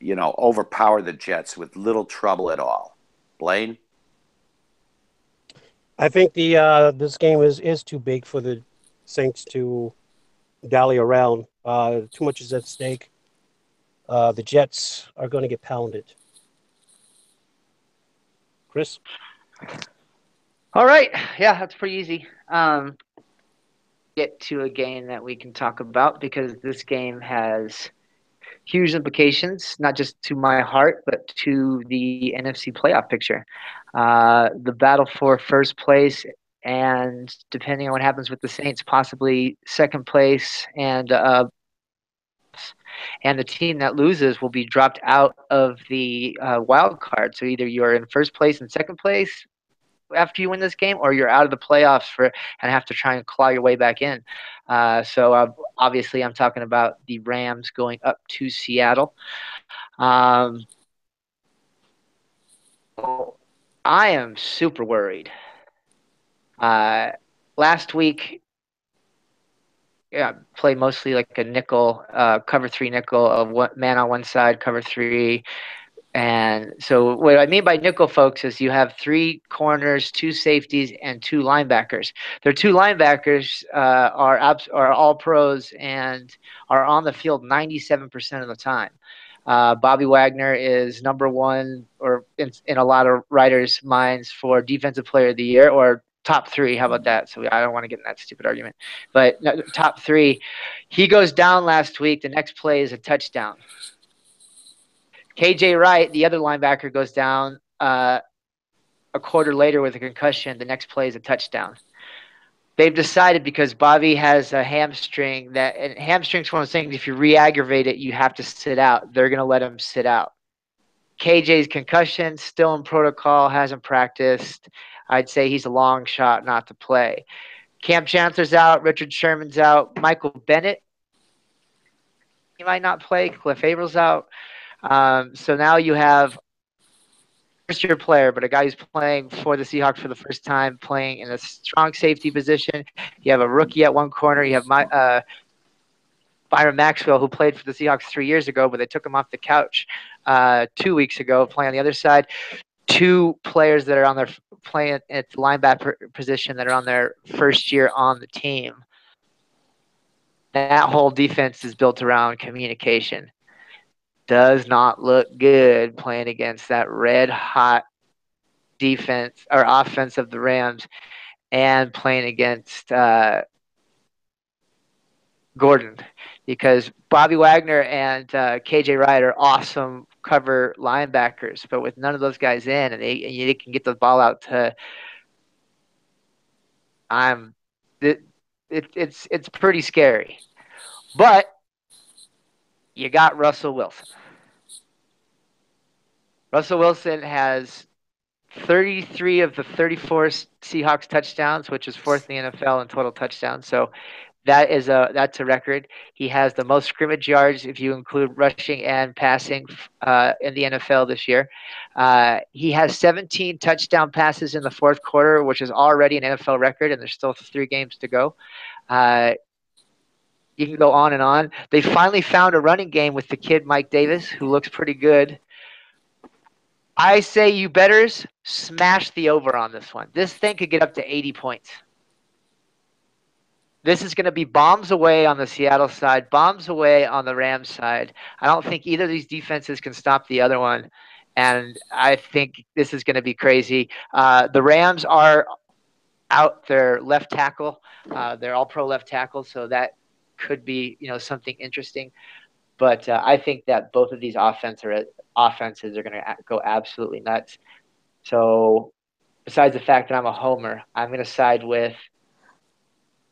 overpower the Jets with little trouble at all. Blaine?
I think this game is too big for the Saints to dally around. Too much is at stake. The Jets are going to get pounded. Chris?
All right. Yeah, that's pretty easy. Get to a game that we can talk about because this game has huge implications, not just to my heart, but to the NFC playoff picture. The battle for first place, and depending on what happens with the Saints, possibly second place, and the team that loses will be dropped out of the wild card. So either you're in first place and second place after you win this game, or you're out of the playoffs and have to try and claw your way back in. So obviously, I'm talking about the Rams going up to Seattle. I am super worried. Last week, played mostly like a nickel, cover 3 nickel of man on one side, cover 3. And so what I mean by nickel, folks, is you have 3 corners, 2 safeties, and 2 linebackers. Their 2 linebackers are all pros and are on the field 97% of the time. Bobby Wagner is number 1, or in a lot of writers' minds, for Defensive Player of the Year, or top 3. How about that? So I don't want to get in that stupid argument. But no, top 3. He goes down last week. The next play is a touchdown. KJ Wright, the other linebacker, goes down a quarter later with a concussion. The next play is a touchdown. They've decided, because Bobby has a hamstring, and hamstring's one of those things, if you re-aggravate it, you have to sit out. They're going to let him sit out. KJ's concussion, still in protocol, hasn't practiced. I'd say he's a long shot not to play. Cam Chancellor's out. Richard Sherman's out. Michael Bennett, he might not play. Cliff Avril's out. So now you have first-year player, but a guy who's playing for the Seahawks for the first time, playing in a strong safety position. You have a rookie at one corner. You have Byron Maxwell, who played for the Seahawks 3 years ago, but they took him off the couch 2 weeks ago, playing on the other side. 2 players that are playing at the linebacker position that are on their first year on the team. That whole defense is built around communication. Does not look good playing against that red-hot defense or offense of the Rams, and playing against Gordon, because Bobby Wagner and KJ Wright are awesome cover linebackers, but with none of those guys in, and they can get the ball out to it's pretty scary. But you got Russell Wilson. Russell Wilson has 33 of the 34 Seahawks touchdowns, which is 4th in the NFL in total touchdowns. So That's a record. He has the most scrimmage yards if you include rushing and passing in the NFL this year. He has 17 touchdown passes in the fourth quarter, which is already an NFL record, and there's still 3 games to go. You can go on and on. They finally found a running game with the kid Mike Davis, who looks pretty good. I say you bettors smash the over on this one. This thing could get up to 80 points. This is going to be bombs away on the Seattle side, bombs away on the Rams side. I don't think either of these defenses can stop the other one, and I think this is going to be crazy. The Rams are out their left tackle. They're all-pro left tackle, so that could be something interesting. But I think that both of these offenses are going to go absolutely nuts. So besides the fact that I'm a homer, I'm going to side with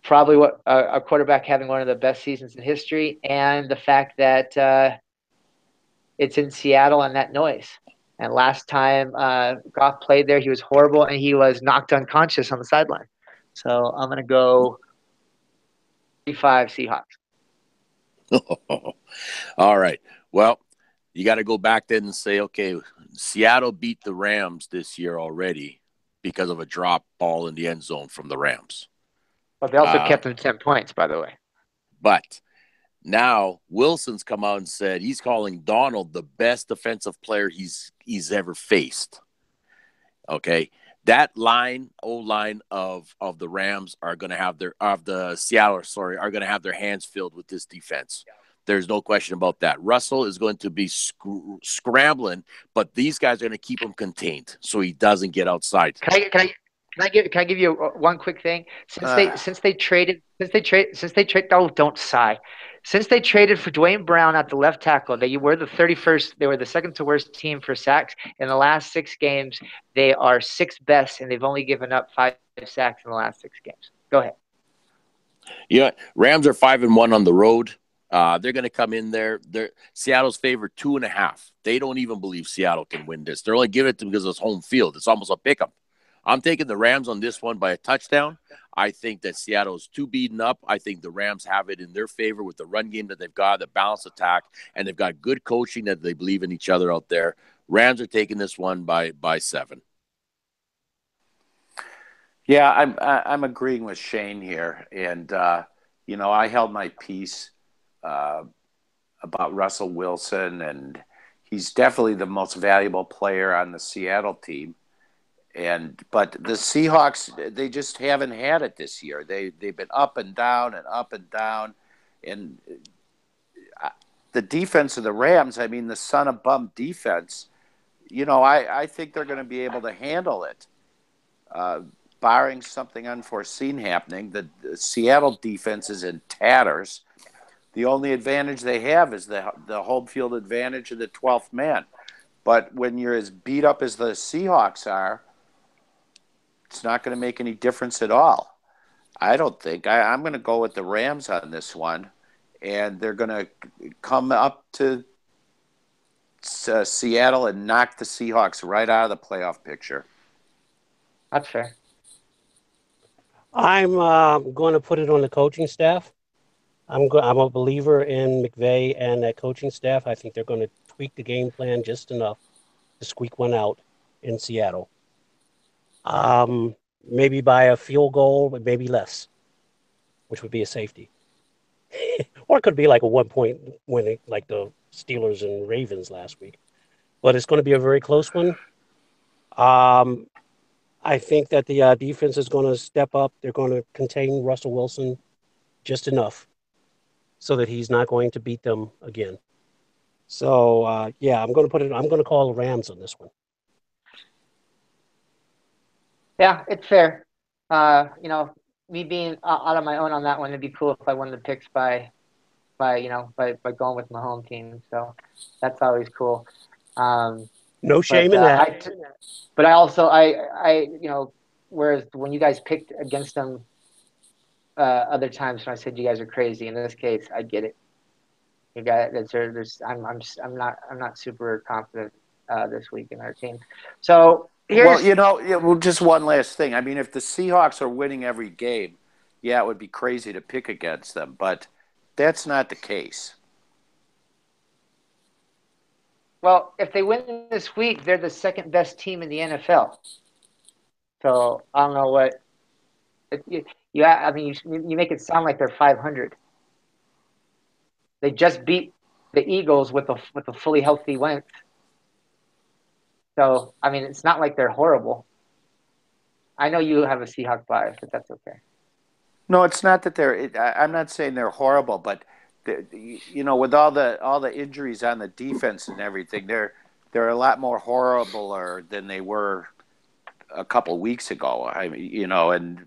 probably a quarterback having one of the best seasons in history, and the fact that it's in Seattle and that noise. And last time Goff played there, he was horrible, and he was knocked unconscious on the sideline. So I'm going to go 35 Seahawks.
All right. Well, you got to go back then and say, okay, Seattle beat the Rams this year already because of a drop ball in the end zone from the Rams.
But they also kept them 10 points, by the way.
But now Wilson's come out and said he's calling Donald the best defensive player he's ever faced. Okay. That line of the Rams are going to have the Seattle, are going to have their hands filled with this defense. Yeah. There's no question about that. Russell is going to be scrambling, but these guys are going to keep him contained so he doesn't get outside.
Can I give you one quick thing? Since they traded, don't sigh. Since they traded for Dwayne Brown at the left tackle, they were the 31st. They were the second to worst team for sacks in the last 6 games. They are 6th best, and they've only given up 5 sacks in the last 6 games. Go ahead.
Yeah, Rams are 5-1 on the road. They're going to come in there. Seattle's favored 2.5. They don't even believe Seattle can win this. They're only giving it to them because it's home field. It's almost a pick-em. I'm taking the Rams on this one by a touchdown. I think that Seattle is too beaten up. I think the Rams have it in their favor with the run game that they've got, the balanced attack, and they've got good coaching that they believe in each other out there. Rams are taking this one by 7.
Yeah, I'm agreeing with Shane here, and I held my peace about Russell Wilson, and he's definitely the most valuable player on the Seattle team. But the Seahawks, they just haven't had it this year. They've been up and down and up and down, and the defense of the Rams, I mean, the son of bum defense, I think they're going to be able to handle it, barring something unforeseen happening. The Seattle defense is in tatters. The only advantage they have is the home field advantage of the 12th man. But when you're as beat up as the Seahawks are, it's not going to make any difference at all. I don't think. I'm going to go with the Rams on this one, and they're going to come up to Seattle and knock the Seahawks right out of the playoff picture.
That's fair.
I'm going to put it on the coaching staff. I'm a believer in McVay and that coaching staff. I think they're going to tweak the game plan just enough to squeak one out in Seattle. Maybe by a field goal, but maybe less, which would be a safety. Or it could be like a 1-point winning, like the Steelers and Ravens last week. But it's going to be a very close one. I think that the defense is going to step up. They're going to contain Russell Wilson just enough so that he's not going to beat them again. So, I'm going to call the Rams on this one.
Yeah, it's fair. Me being out on my own on that one, it'd be cool if I won the picks by going with my home team. So that's always cool.
No shame in that.
But I also, whereas when you guys picked against them other times when I said you guys are crazy, in this case, I get it. You got it. I'm not super confident this week in our team. So. Just one last thing. I mean, if the Seahawks are winning every game,
yeah, it would be crazy to pick against them, but that's not the case.
Well, if they win this week, they're the second best team in the NFL. So I don't know what I mean, you make it sound like they're 500. They just beat the Eagles with a fully healthy Wentz. So I mean, it's not like they're horrible. I know you have a Seahawks bias, but that's okay.
No, it's not that I'm not saying they're horrible, but with all the injuries on the defense and everything, they're a lot more horrible than they were a couple weeks ago. I mean, and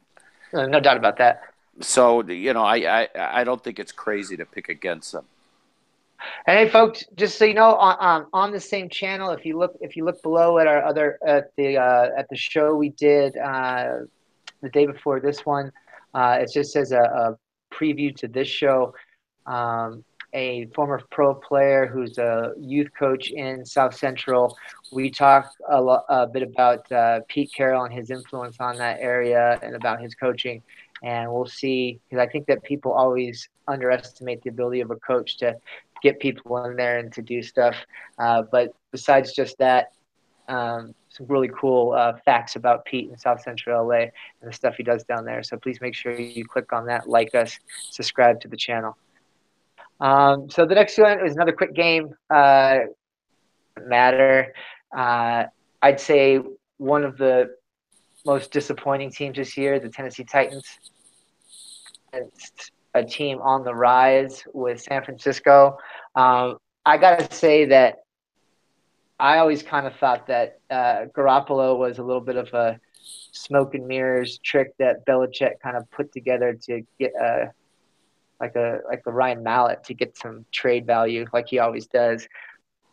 No doubt about that.
so I don't think it's crazy to pick against them.
And hey, folks, just so you know, on the same channel, if you look below at our other at the show we did the day before this one, it just says a preview to this show. A former pro player who's a youth coach in South Central. We talk a bit about Pete Carroll and his influence on that area and about his coaching. And we'll see, because I think that people always underestimate the ability of a coach to get people in there and to do stuff. But besides just that, some really cool facts about Pete in South Central LA and the stuff he does down there. So please make sure you click on that, like us, subscribe to the channel. So the next one is another quick game. Matter. I'd say one of the most disappointing teams this year, the Tennessee Titans. It's a team on the rise with San Francisco. I got to say that I always kind of thought that Garoppolo was a little bit of a smoke and mirrors trick that Belichick kind of put together to get like the Ryan Mallett to get some trade value like he always does.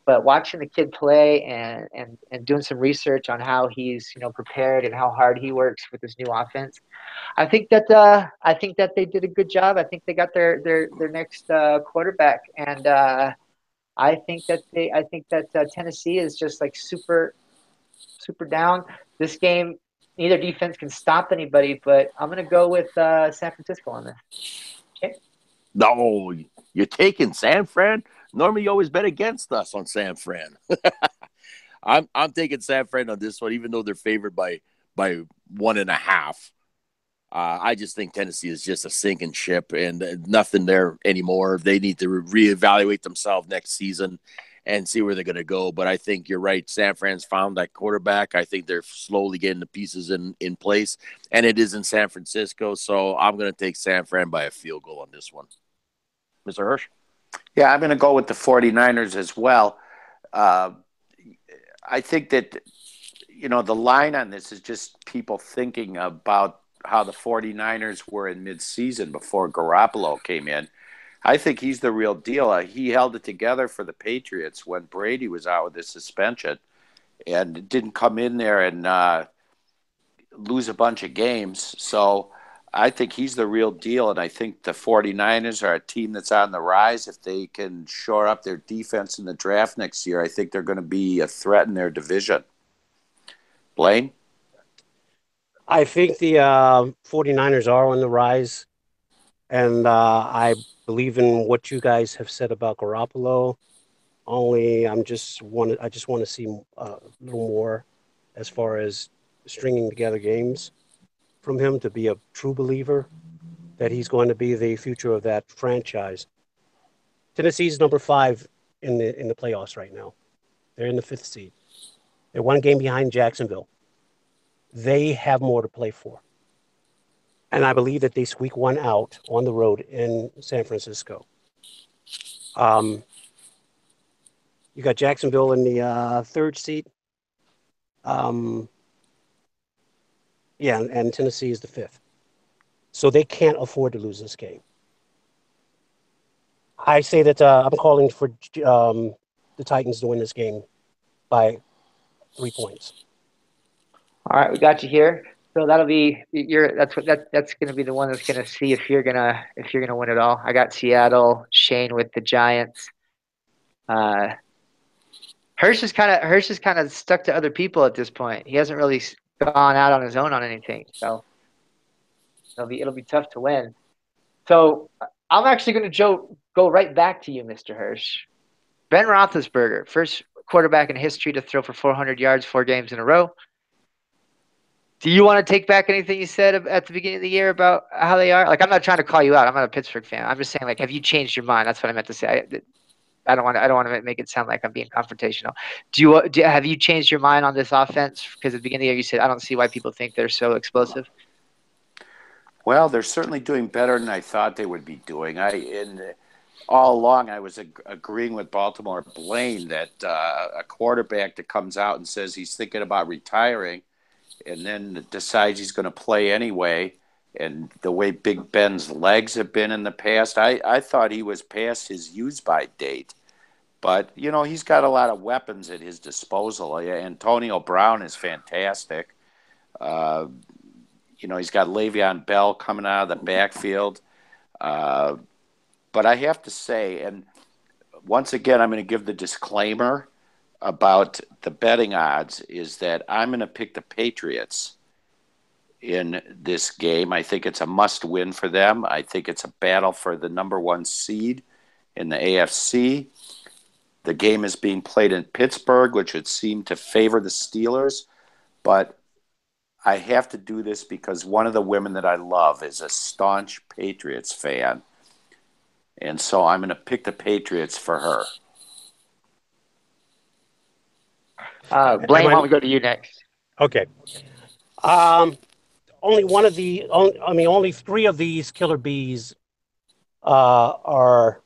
But watching the kid play and doing some research on how he's prepared and how hard he works with this new offense, I think that they did a good job. I think they got their next quarterback, and I think that Tennessee is just like super down. This game, neither defense can stop anybody, but I'm gonna go with San Francisco on this. Okay.
No, you're taking San Fran. Normally, you always bet against us on San Fran. I'm taking San Fran on this one, even though they're favored by 1.5. I just think Tennessee is just a sinking ship and nothing there anymore. They need to reevaluate themselves next season and see where they're going to go. But I think you're right. San Fran's found that quarterback. I think they're slowly getting the pieces in place, and it is in San Francisco. So I'm going to take San Fran by a field goal on this one. Mr. Hirsch?
Yeah, I'm going to go with the 49ers as well. I think that, the line on this is just people thinking about how the 49ers were in midseason before Garoppolo came in. I think he's the real deal. He held it together for the Patriots when Brady was out with his suspension and didn't come in there and lose a bunch of games. So I think he's the real deal, and I think the 49ers are a team that's on the rise. If they can shore up their defense in the draft next year, I think they're going to be a threat in their division. Blaine?
I think the 49ers are on the rise, and I believe in what you guys have said about Garoppolo. Only I just want to see a little more as far as stringing together games from him to be a true believer that he's going to be the future of that franchise. Tennessee's number 5 in the playoffs right now. They're in the 5th seed. They're one game behind Jacksonville. They have more to play for. And I believe that they squeak one out on the road in San Francisco. You got Jacksonville in the 3rd seed. And Tennessee is the 5th. So they can't afford to lose this game. I say that I'm calling for the Titans to win this game by 3 points.
All right, we got you here. So that'll be that's going to be the one that's going to see if you're gonna win it all. I got Seattle, Shane with the Giants. Hirsch is kind of stuck to other people at this point. He hasn't really gone out on his own on anything. So It'll be tough to win. So I'm actually going to go right back to you, Mr. Hirsch. Ben Roethlisberger, first quarterback in history to throw for 400 yards 4 games in a row. Do you want to take back anything you said at the beginning of the year about how they are? Like, I'm not trying to call you out. I'm not a Pittsburgh fan. I'm just saying, like, have you changed your mind? That's what I meant to say. I don't want to make it sound like I'm being confrontational. Have you changed your mind on this offense? Because at the beginning of the year you said I don't see why people think they're so explosive.
Well, they're certainly doing better than I thought they would be doing. All along I was agreeing with Baltimore Blaine that a quarterback that comes out and says he's thinking about retiring and then decides he's going to play anyway, and the way Big Ben's legs have been in the past, I thought he was past his use-by date. But, he's got a lot of weapons at his disposal. Antonio Brown is fantastic. He's got Le'Veon Bell coming out of the backfield. But I have to say, and once again, I'm going to give the disclaimer about the betting odds, is that I'm going to pick the Patriots in this game. I think it's a must-win for them. I think it's a battle for the number 1 seed in the AFC. The game is being played in Pittsburgh, which would seem to favor the Steelers. But I have to do this because one of the women that I love is a staunch Patriots fan. And so I'm going to pick the Patriots for her.
Blaine, why don't we go to you next?
Okay. Only 3 of these killer bees are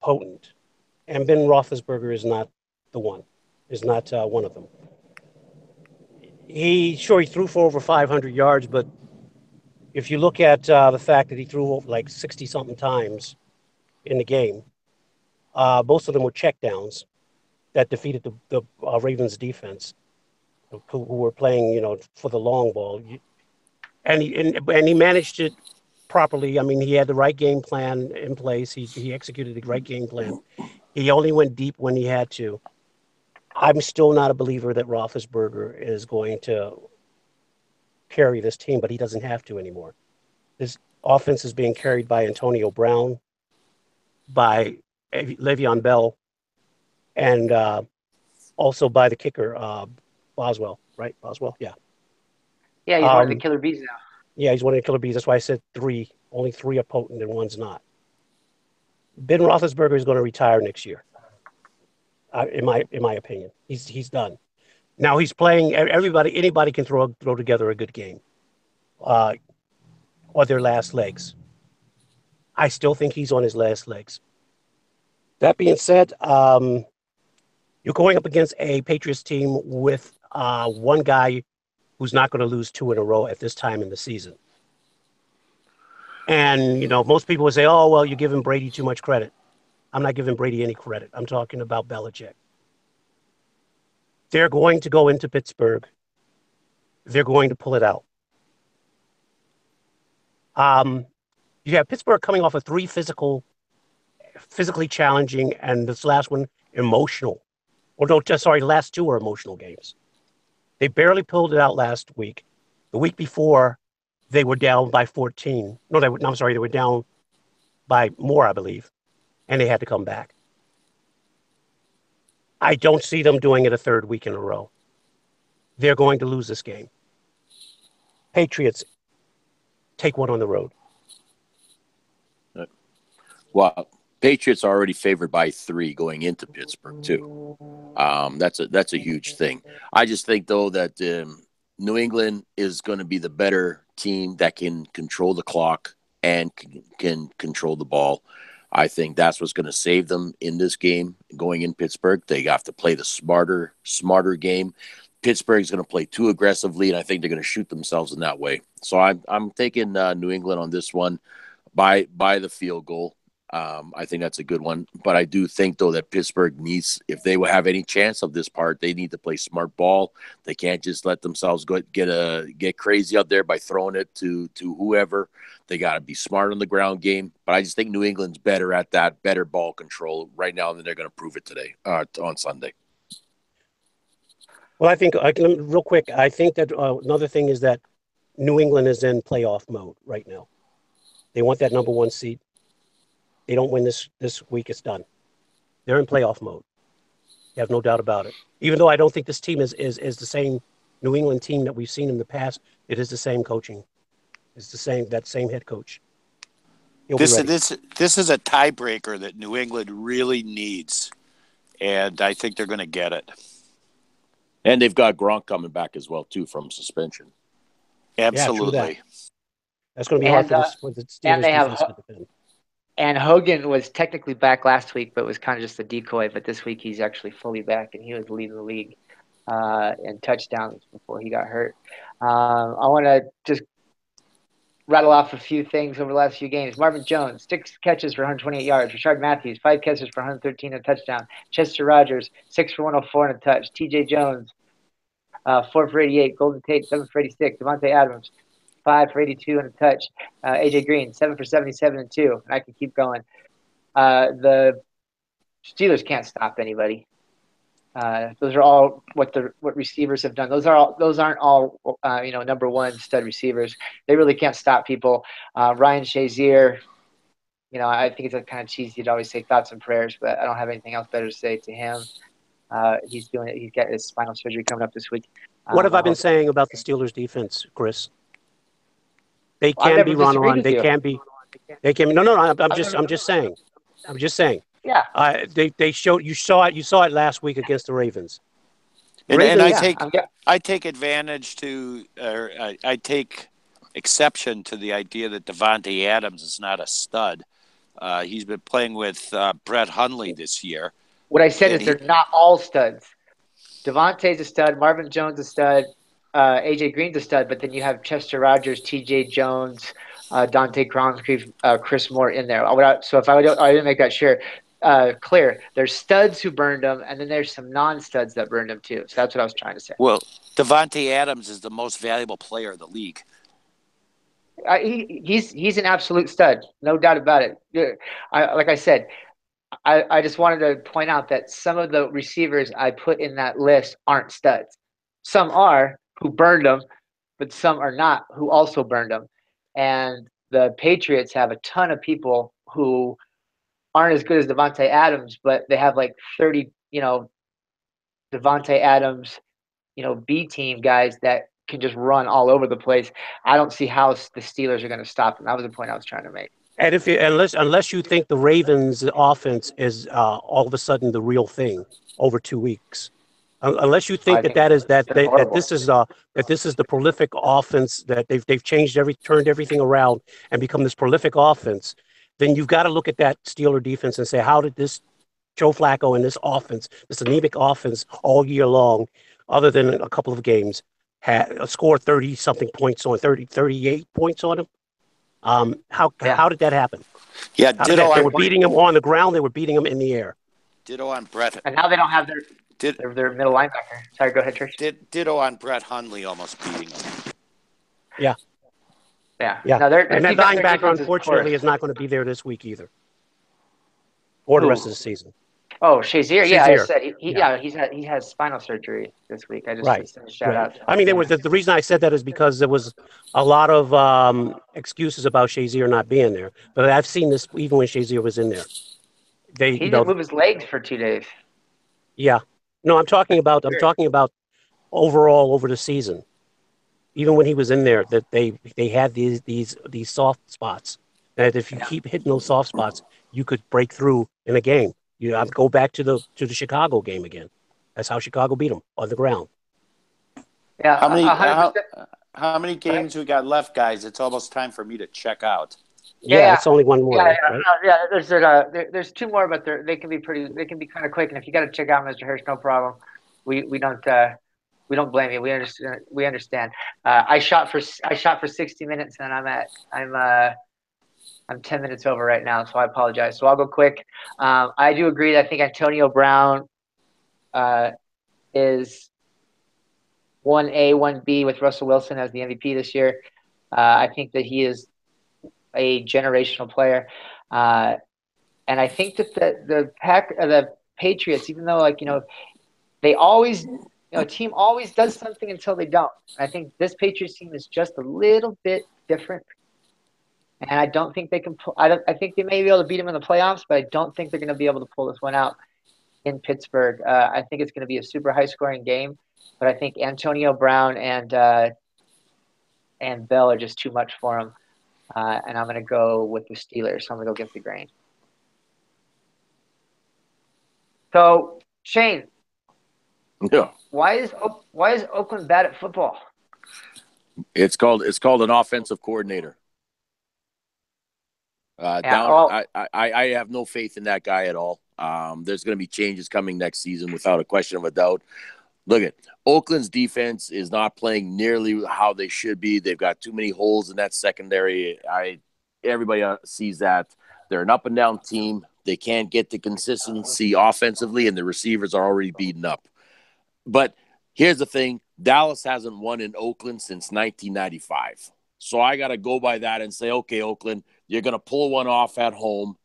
potent, and Ben Roethlisberger is not the one. Is not one of them. He threw for over 500 yards, but if you look at the fact that he threw like 60-something times in the game, most of them were checkdowns that defeated the Ravens defense, who were playing, for the long ball. And he managed it properly. I mean, he had the right game plan in place. He executed the right game plan. He only went deep when he had to. I'm still not a believer that Roethlisberger is going to carry this team, but he doesn't have to anymore. This offense is being carried by Antonio Brown, by Le'Veon Bell, and also by the kicker, Boswell, right? Boswell, yeah.
Yeah, he's one of the killer bees now.
Yeah, he's one of the killer bees. That's why I said 3. Only 3 are potent and 1's not. Ben Roethlisberger is going to retire next year. In my opinion, he's done. Now he's playing. Anybody can throw together a good game, or their last legs. I still think he's on his last legs. That being said, you're going up against a Patriots team with one guy who's not going to lose 2 in a row at this time in the season. And, most people would say, oh, well, you're giving Brady too much credit. I'm not giving Brady any credit. I'm talking about Belichick. They're going to go into Pittsburgh. They're going to pull it out. You have Pittsburgh coming off of 3 physically challenging, and this last one, emotional. The last 2 are emotional games. They barely pulled it out last week. The week before, they were down by 14. They were down by more, I believe, and they had to come back. I don't see them doing it a 3rd week in a row. They're going to lose this game. Patriots, take 1 on the road.
Well, Patriots are already favored by 3 going into Pittsburgh too. That's a huge thing. I just think though that New England is going to be the better team that can control the clock and can control the ball. I think that's what's going to save them in this game going in Pittsburgh. They have to play the smarter game. Pittsburgh is going to play too aggressively, and I think they're going to shoot themselves in that way. So I'm taking New England on this one by the field goal. I think that's a good one. But I do think, though, that Pittsburgh needs, if they will have any chance of this part, they need to play smart ball. They can't just let themselves get crazy out there by throwing it to whoever. They got to be smart on the ground game. But I just think New England's better at that, better ball control right now, and they're going to prove it today, on Sunday.
Well, I think, real quick, I think that another thing is that New England is in playoff mode right now. They want that number 1 seed. They don't win this week, it's done. They're in playoff mode. You have no doubt about it. Even though I don't think this team is the same New England team that we've seen in the past, it is the same coaching. It's that same head coach.
This is a tiebreaker that New England really needs, and I think they're going to get it.
And they've got Gronk coming back as well too from suspension.
Absolutely.
Yeah, that's going to be hard for the Steelers defense to defend.
And Hogan was technically back last week, but was kind of just a decoy. But this week he's actually fully back, and he was leading the league in touchdowns before he got hurt. I want to just rattle off a few things over the last few games. Marvin Jones, 6 catches for 128 yards. Rashard Matthews, 5 catches for 113 and a touchdown. Chester Rogers, 6 for 104 and a touch. TJ Jones, 4 for 88. Golden Tate, 7 for 86. Devontae Adams, 5 for 82 and a touch. AJ Green, 7 for 77 and 2. And I can keep going. The Steelers can't stop anybody. Those are all what receivers have done. Those aren't all number 1 stud receivers. They really can't stop people. Ryan Shazier, I think it's kind of cheesy to always say thoughts and prayers, but I don't have anything else better to say to him. He's doing it. He's got his spinal surgery coming up this week.
What have I been saying about the Steelers defense, Chris? They can be run on. They can be. No. I'm just saying. Yeah. They showed. You saw it. You saw it last week against the Ravens.
And I take advantage to, I take exception to the idea that Davante Adams is not a stud. He's been playing with Brett Hundley this year.
What I said is they're not all studs. Davante's a stud. Marvin Jones a stud. AJ Green's a stud. But then you have Chester Rogers, TJ Jones, Dante Cronscreeve, Chris Moore in there. So if I didn't make that clear, there's studs who burned them, and then there's some non-studs that burned them too. So that's what I was trying to say.
Well, Davante Adams is the most valuable player in the league.
He's an absolute stud, no doubt about it. Like I said, I just wanted to point out that some of the receivers I put in that list aren't studs. Some are who burned them, but some are not who also burned them. And the Patriots have a ton of people who aren't as good as Davante Adams, but they have like 30, Davante Adams, B team guys that can just run all over the place. I don't see how the Steelers are going to stop them. That was the point I was trying to make.
And unless you think the Ravens' offense is all of a sudden the real thing over 2 weeks, unless you think that this is the prolific offense that they've turned everything around and become this prolific offense, then you've got to look at that Steeler defense and say, how did this Joe Flacco and this offense, this anemic offense all year long, other than a couple of games, score 30-something points on 38 points on him? How did that happen?
Yeah,
they were beating him on the ground. They were beating him in the air.
Ditto on Brett.
And now they don't have their middle linebacker. Sorry, go ahead, Trish.
Ditto on Brett Hundley almost beating him.
Yeah.
No,
and that linebacker, unfortunately, is not going to be there this week either, or the rest of the season.
Oh, Shazier. Yeah, I said he has spinal surgery this week. I just sent a shout out.
I mean, the reason I said that is because there was a lot of excuses about Shazier not being there. But I've seen this even when Shazier was in there.
He didn't move his legs for 2 days.
Yeah, no, I'm talking about overall over the season. Even when he was in there, that they had these soft spots. That if you keep hitting those soft spots, you could break through in a game. You have to go back to the Chicago game again. That's how Chicago beat them on the ground.
Yeah.
How many games we got left, guys? It's almost time for me to check out.
Yeah, it's only one more.
Yeah, right? There's 2 more, but they can be kind of quick. And if you got to check out Mr. Hirsch, no problem. We don't blame you. We understand. I shot for 60 minutes, and I'm 10 minutes over right now, so I apologize. So I'll go quick. I do agree that I think Antonio Brown is 1A, 1B with Russell Wilson as the MVP this year. I think that he is a generational player. And I think that the Patriots, even though they always a team always does something until they don't. I think this Patriots team is just a little bit different. And I don't think they can pull. I think they may be able to beat them in the playoffs, but I don't think they're going to be able to pull this one out in Pittsburgh. I think it's going to be a super high-scoring game, but I think Antonio Brown and Bell are just too much for them. And I'm going to go with the Steelers. So I'm going to go against the grain. So Shane,
Yeah.
why is Oakland bad at football?
It's called an offensive coordinator. I have no faith in that guy at all. There's going to be changes coming next season without a question of a doubt. Look at Oakland's defense is not playing nearly how they should be. They've got too many holes in that secondary. Everybody sees that. They're an up and down team. They can't get the consistency offensively, and the receivers are already beaten up. But here's the thing. Dallas hasn't won in Oakland since 1995. So I got to go by that and say, okay, Oakland, you're going to pull one off at home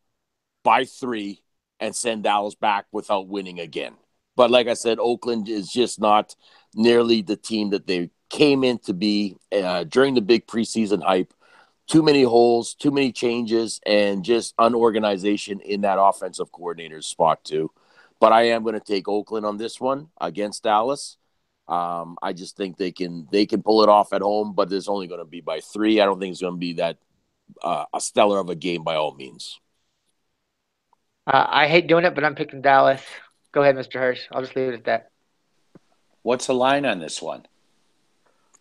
by 3 and send Dallas back without winning again. But like I said, Oakland is just not nearly the team that they came in to be during the big preseason hype. Too many holes, too many changes, and just unorganization in that offensive coordinator's spot too. But I am going to take Oakland on this one against Dallas. I just think they can pull it off at home, but it's only going to be by 3. I don't think it's going to be that a stellar of a game by all means.
I hate doing it, but I'm picking Dallas. Go ahead, Mr. Hirsch. I'll just leave it at that.
What's the line on this one?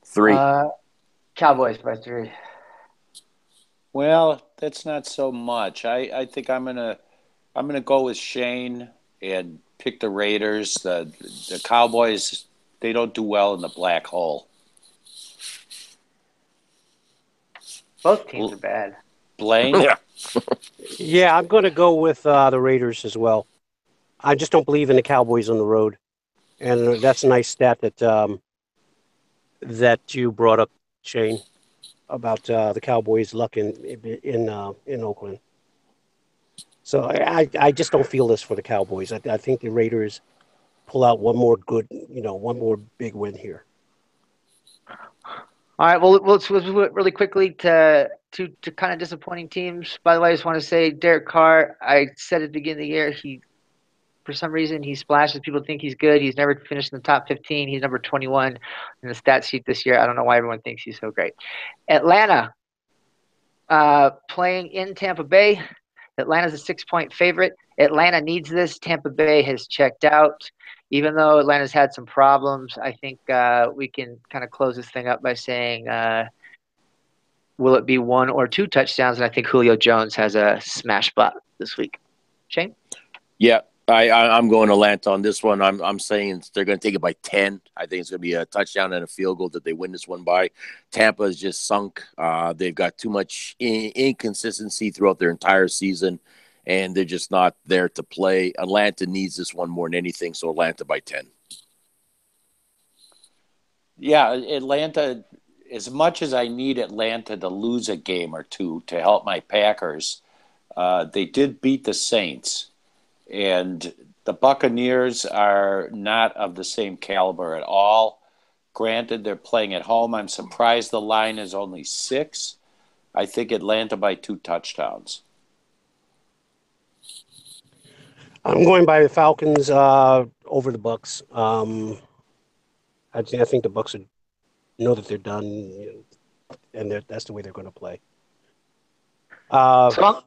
3.
Cowboys by 3.
Well, that's not so much. I think I'm gonna go with Shane and pick the Raiders. The Cowboys, they don't do well in the black hole.
Both teams are bad.
Blaine?
Yeah.
Yeah, I'm going to go with the Raiders as well. I just don't believe in the Cowboys on the road, and that's a nice stat that that you brought up, Shane, about the Cowboys' luck in Oakland. So I just don't feel this for the Cowboys. I think the Raiders pull out one more big win here.
All right, well, let's really quickly to kind of disappointing teams. By the way, I just want to say Derek Carr, I said at the beginning of the year, for some reason, he splashes. People think he's good. He's never finished in the top 15. He's number 21 in the stat sheet this year. I don't know why everyone thinks he's so great. Atlanta, playing in Tampa Bay. Atlanta's a 6-point favorite. Atlanta needs this. Tampa Bay has checked out. Even though Atlanta's had some problems, I think we can kind of close this thing up by saying, will it be 1 or 2 touchdowns? And I think Julio Jones has a smash spot this week. Shane?
Yeah, I'm going Atlanta on this one. I'm saying they're going to take it by 10. I think it's going to be a touchdown and a field goal that they win this one by. Tampa is just sunk. They've got too much inconsistency throughout their entire season, and they're just not there to play. Atlanta needs this one more than anything, so Atlanta by 10.
Yeah, Atlanta, as much as I need Atlanta to lose a game or two to help my Packers, they did beat the Saints. And the Buccaneers are not of the same caliber at all. Granted, they're playing at home. I'm surprised the line is only 6. I think Atlanta by 2 touchdowns.
I'm going by the Falcons over the Bucks. I think the Bucks know that they're done, and that's the way they're going to play.
So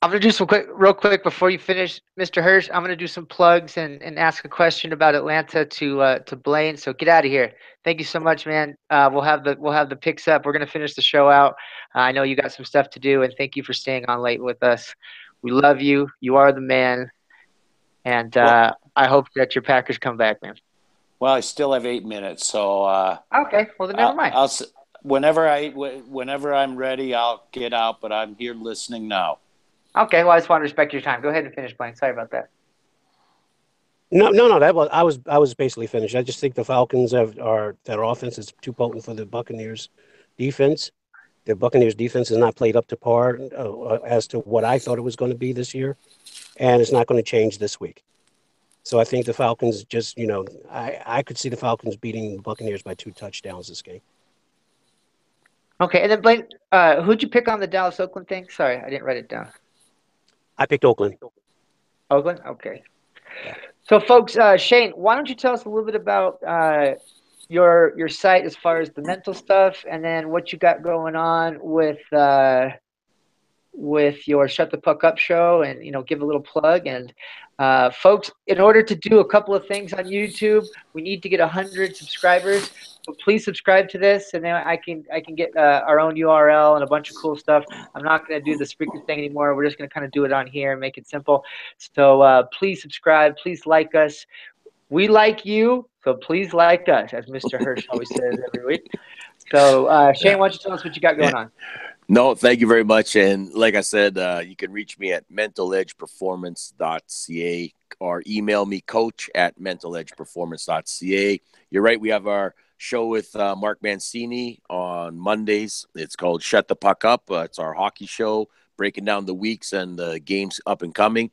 I'm going to do some real quick before you finish, Mr. Hirsch. I'm going to do some plugs and ask a question about Atlanta to Blaine. So get out of here. Thank you so much, man. We'll have the picks up. We're going to finish the show out. I know you got some stuff to do, and thank you for staying on late with us. We love you. You are the man, and I hope that your Packers come back, man.
Well, I still have 8 minutes, so
okay. Well, then never mind.
Whenever I'm ready, I'll get out. But I'm here listening now.
Okay, well, I just want to respect your time. Go ahead and finish, Blaine. Sorry about that.
No. I was basically finished. I just think the Falcons their offense is too potent for the Buccaneers' defense. The Buccaneers' defense has not played up to par as to what I thought it was going to be this year, and it's not going to change this week. So I think the Falcons just, I could see the Falcons beating the Buccaneers by 2 touchdowns this game.
Okay, and then Blaine, who'd you pick on the Dallas Oakland thing? Sorry, I didn't write it down.
I picked Oakland.
Oakland? Okay.
Yeah.
So, folks, Shane, why don't you tell us a little bit about your site as far as the mental stuff, and then what you got going on with your Shut the Puck Up show, and give a little plug. And folks, in order to do a couple of things on YouTube, we need to get 100 subscribers. So please subscribe to this, and then I can get our own URL and a bunch of cool stuff. I'm not going to do the Spreaker thing anymore. We're just going to kind of do it on here and make it simple. So please subscribe. Please like us. We like you, so please like us, as Mr. Hirsch always says every week. So Shane, why don't you tell us what you got going on?
No, thank you very much. And like I said, you can reach me at mentaledgeperformance.ca or email me coach@mentaledgeperformance.ca. You're right. We have our show with Mark Mancini on Mondays. It's called Shut the Puck Up. It's our hockey show, breaking down the weeks and the games up and coming.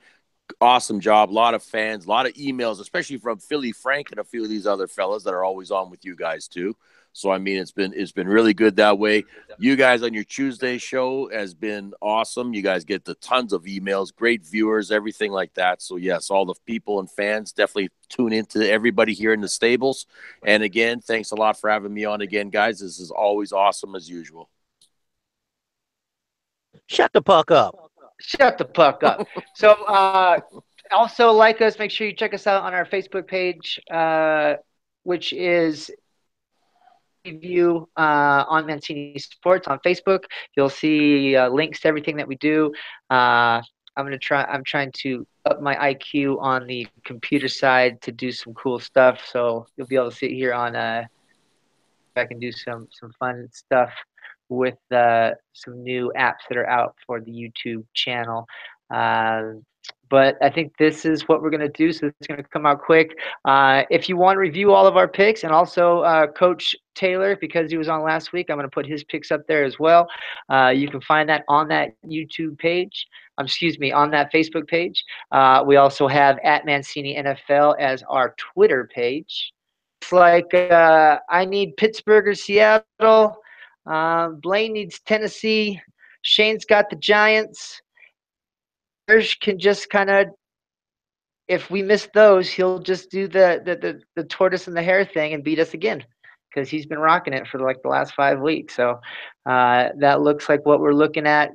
Awesome job. A lot of fans, a lot of emails, especially from Philly Frank and a few of these other fellas that are always on with you guys too. So I mean, it's been really good that way. You guys on your Tuesday show has been awesome. You guys get the tons of emails, great viewers, everything like that. So yes, all the people and fans definitely tune into everybody here in the stables. And again, thanks a lot for having me on again, guys. This is always awesome as usual.
Shut the puck up.
Shut the puck up. So also like us, make sure you check us out on our Facebook page, which is Review on Mancini Sports on Facebook. You'll see links to everything that we do. I'm trying to up my IQ on the computer side to do some cool stuff. So you'll be able to see here on I can do some fun stuff with some new apps that are out for the YouTube channel. But I think this is what we're going to do, so it's going to come out quick. If you want to review all of our picks, and also Coach Taylor, because he was on last week, I'm going to put his picks up there as well. You can find that on that YouTube page. On that Facebook page. We also have @ManciniNFL as our Twitter page. It's like I need Pittsburgh or Seattle. Blaine needs Tennessee. Shane's got the Giants. Hirsch can just kind of, if we miss those, he'll just do the tortoise and the hare thing and beat us again, because he's been rocking it for like the last 5 weeks. So that looks like what we're looking at.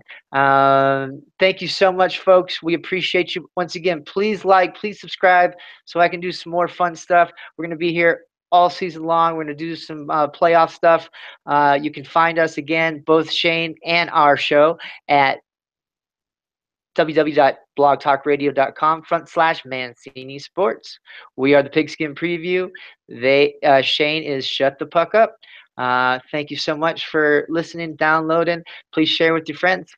Thank you so much, folks. We appreciate you. Once again, please please subscribe so I can do some more fun stuff. We're going to be here all season long. We're going to do some playoff stuff. You can find us again, both Shane and our show, at www.blogtalkradio.com/Mancini Sports. We are the Pigskin Preview. Shane is Shut the Puck Up. Thank you so much for listening, downloading. Please share with your friends.